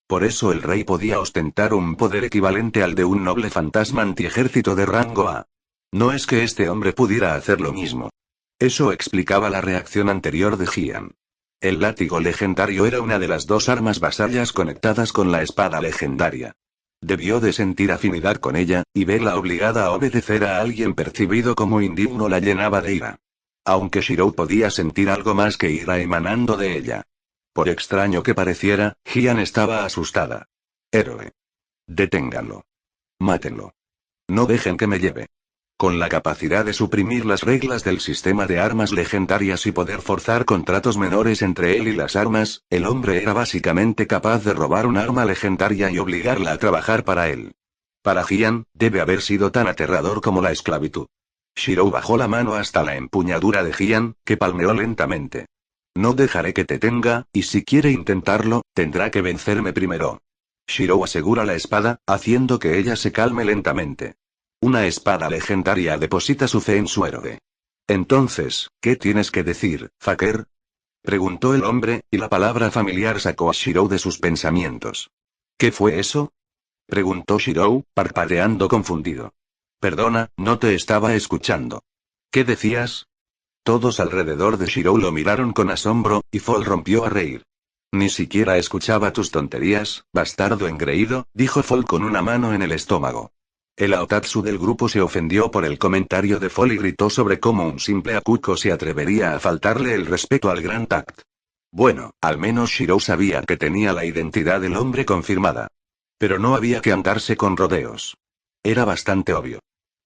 Por eso el rey podía ostentar un poder equivalente al de un noble fantasma antiejército de rango A. No es que este hombre pudiera hacer lo mismo. Eso explicaba la reacción anterior de Gian. El látigo legendario era una de las dos armas vasallas conectadas con la espada legendaria. Debió de sentir afinidad con ella, y verla obligada a obedecer a alguien percibido como indigno la llenaba de ira. Aunque Shirou podía sentir algo más que ira emanando de ella. Por extraño que pareciera, Gian estaba asustada. Héroe. Deténganlo. Mátenlo. No dejen que me lleve. Con la capacidad de suprimir las reglas del sistema de armas legendarias y poder forzar contratos menores entre él y las armas, el hombre era básicamente capaz de robar un arma legendaria y obligarla a trabajar para él. Para Gian, debe haber sido tan aterrador como la esclavitud. Shirou bajó la mano hasta la empuñadura de Gian, que palmeó lentamente. No dejaré que te tenga, y si quiere intentarlo, tendrá que vencerme primero. Shirou asegura la espada, haciendo que ella se calme lentamente. Una espada legendaria deposita su fe en su héroe. Entonces, ¿qué tienes que decir, Faker? Preguntó el hombre, y la palabra familiar sacó a Shirou de sus pensamientos. ¿Qué fue eso? Preguntó Shirou, parpadeando confundido. Perdona, no te estaba escuchando. ¿Qué decías? Todos alrededor de Shirou lo miraron con asombro, y Fall rompió a reír. Ni siquiera escuchaba tus tonterías, bastardo engreído, dijo Fall con una mano en el estómago. El Aotatsu del grupo se ofendió por el comentario de Fall y gritó sobre cómo un simple Akuko se atrevería a faltarle el respeto al gran Tact. Bueno, al menos Shirou sabía que tenía la identidad del hombre confirmada. Pero no había que andarse con rodeos. Era bastante obvio.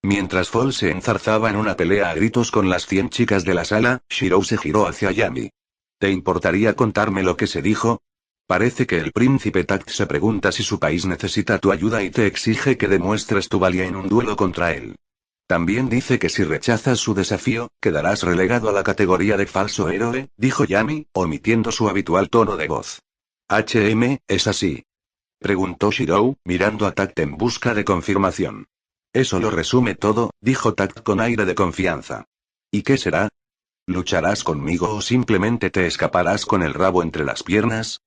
Mientras Fall se enzarzaba en una pelea a gritos con las 100 chicas de la sala, Shirou se giró hacia Yami. ¿Te importaría contarme lo que se dijo? Parece que el príncipe Tact se pregunta si su país necesita tu ayuda y te exige que demuestres tu valía en un duelo contra él. También dice que si rechazas su desafío, quedarás relegado a la categoría de falso héroe, dijo Yami, omitiendo su habitual tono de voz. ¿Es así? Preguntó Shirou, mirando a Tact en busca de confirmación. Eso lo resume todo, dijo Tact con aire de confianza. ¿Y qué será? ¿Lucharás conmigo o simplemente te escaparás con el rabo entre las piernas?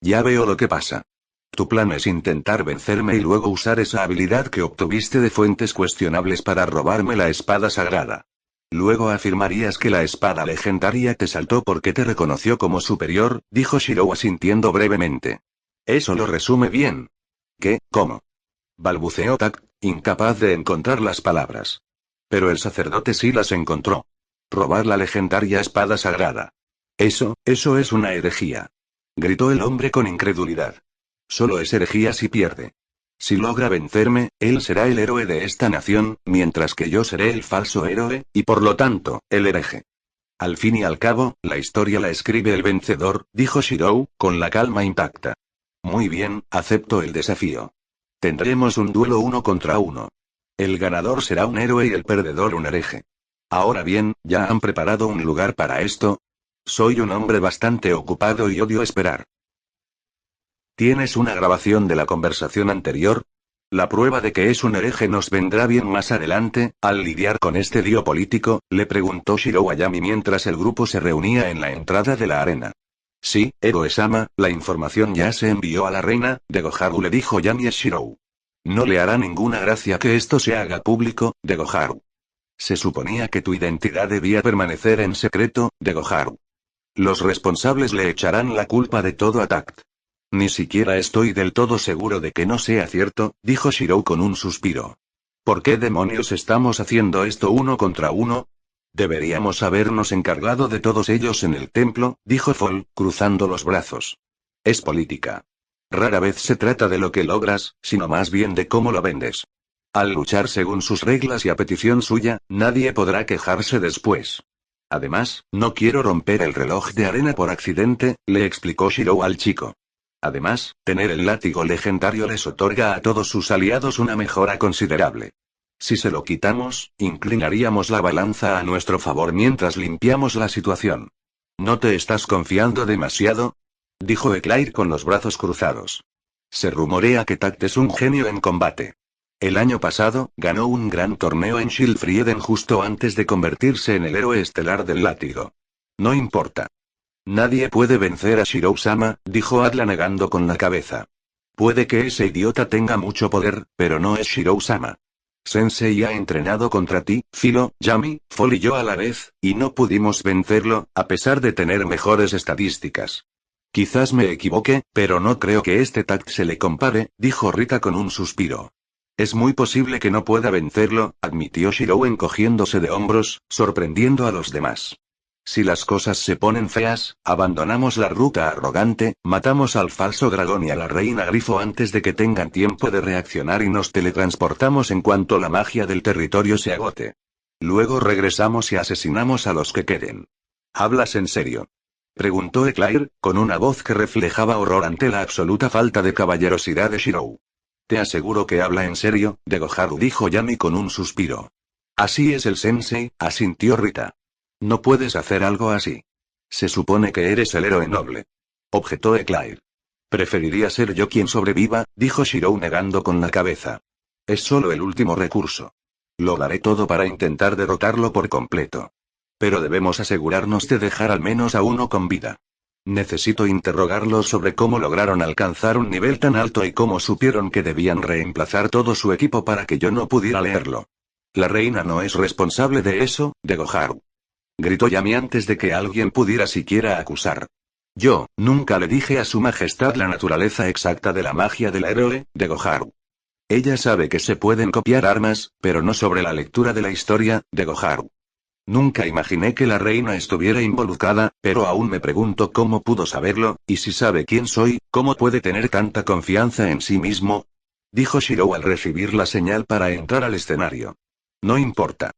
Ya veo lo que pasa. Tu plan es intentar vencerme y luego usar esa habilidad que obtuviste de fuentes cuestionables para robarme la espada sagrada. Luego afirmarías que la espada legendaria te saltó porque te reconoció como superior, dijo Shirou asintiendo brevemente. Eso lo resume bien. ¿Qué? ¿Cómo? Balbuceó Tact, incapaz de encontrar las palabras. Pero el sacerdote sí las encontró. Robar la legendaria espada sagrada. Eso es una herejía. Gritó el hombre con incredulidad. Solo es herejía si pierde. Si logra vencerme, él será el héroe de esta nación, mientras que yo seré el falso héroe, y por lo tanto, el hereje. Al fin y al cabo, la historia la escribe el vencedor, dijo Shirou, con la calma intacta. Muy bien, acepto el desafío. Tendremos un duelo 1 contra 1. El ganador será un héroe y el perdedor un hereje. Ahora bien, ¿ya han preparado un lugar para esto? Soy un hombre bastante ocupado y odio esperar. ¿Tienes una grabación de la conversación anterior? La prueba de que es un hereje nos vendrá bien más adelante, al lidiar con este lío político, le preguntó Shirou a Yami mientras el grupo se reunía en la entrada de la arena. Sí, Edo-sama, la información ya se envió a la reina, de Goharu le dijo Yami a Shirou. No le hará ninguna gracia que esto se haga público, de Goharu. Se suponía que tu identidad debía permanecer en secreto, de Goharu. Los responsables le echarán la culpa de todo a Tact. Ni siquiera estoy del todo seguro de que no sea cierto, dijo Shirou con un suspiro. ¿Por qué demonios estamos haciendo esto 1 contra 1? Deberíamos habernos encargado de todos ellos en el templo, dijo Fall, cruzando los brazos. Es política. Rara vez se trata de lo que logras, sino más bien de cómo lo vendes. Al luchar según sus reglas y a petición suya, nadie podrá quejarse después. Además, no quiero romper el reloj de arena por accidente, le explicó Shirou al chico. Además, tener el látigo legendario les otorga a todos sus aliados una mejora considerable. Si se lo quitamos, inclinaríamos la balanza a nuestro favor mientras limpiamos la situación. ¿No te estás confiando demasiado? Dijo Eclair con los brazos cruzados. Se rumorea que Tact es un genio en combate. El año pasado, ganó un gran torneo en Schildfrieden justo antes de convertirse en el héroe estelar del látigo. No importa. Nadie puede vencer a Shirou-sama, dijo Atla negando con la cabeza. Puede que ese idiota tenga mucho poder, pero no es Shirou-sama. Sensei ha entrenado contra ti, Filo, Yami, Fall y yo a la vez, y no pudimos vencerlo, a pesar de tener mejores estadísticas. Quizás me equivoque, pero no creo que este Tact se le compare, dijo Rita con un suspiro. Es muy posible que no pueda vencerlo, admitió Shirou encogiéndose de hombros, sorprendiendo a los demás. Si las cosas se ponen feas, abandonamos la ruta arrogante, matamos al falso dragón y a la reina grifo antes de que tengan tiempo de reaccionar y nos teletransportamos en cuanto la magia del territorio se agote. Luego regresamos y asesinamos a los que queden. ¿Hablas en serio?, preguntó Eclair, con una voz que reflejaba horror ante la absoluta falta de caballerosidad de Shirou. Te aseguro que habla en serio, de Goharu, dijo Yami con un suspiro. Así es el sensei, asintió Rita. No puedes hacer algo así. Se supone que eres el héroe noble, objetó Eclair. Preferiría ser yo quien sobreviva, dijo Shirou negando con la cabeza. Es solo el último recurso. Lo daré todo para intentar derrotarlo por completo. Pero debemos asegurarnos de dejar al menos a uno con vida. Necesito interrogarlos sobre cómo lograron alcanzar un nivel tan alto y cómo supieron que debían reemplazar todo su equipo para que yo no pudiera leerlo. La reina no es responsable de eso, de Goharu, gritó Yami antes de que alguien pudiera siquiera acusar. Yo, nunca le dije a su majestad la naturaleza exacta de la magia del héroe, de Goharu. Ella sabe que se pueden copiar armas, pero no sobre la lectura de la historia, de Goharu. Nunca imaginé que la reina estuviera involucrada, pero aún me pregunto cómo pudo saberlo, y si sabe quién soy, ¿cómo puede tener tanta confianza en sí mismo?, dijo Shirou al recibir la señal para entrar al escenario. No importa.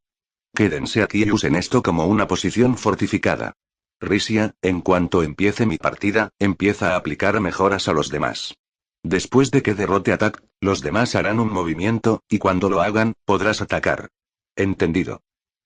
Quédense aquí y usen esto como una posición fortificada. Risia, en cuanto empiece mi partida, empieza a aplicar mejoras a los demás. Después de que derrote a Tak, los demás harán un movimiento, y cuando lo hagan, podrás atacar. ¿Entendido?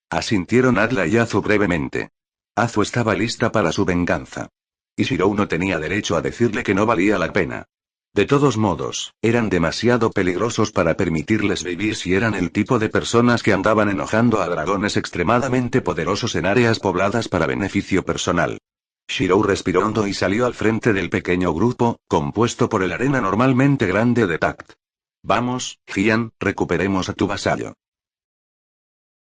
Asintieron Atla y Azu brevemente. Azu estaba lista para su venganza. Y Shirou no tenía derecho a decirle que no valía la pena. De todos modos, eran demasiado peligrosos para permitirles vivir si eran el tipo de personas que andaban enojando a dragones extremadamente poderosos en áreas pobladas para beneficio personal. Shirou respiró hondo y salió al frente del pequeño grupo, compuesto por el arena normalmente grande de Tact. Vamos, Gian, recuperemos a tu vasallo.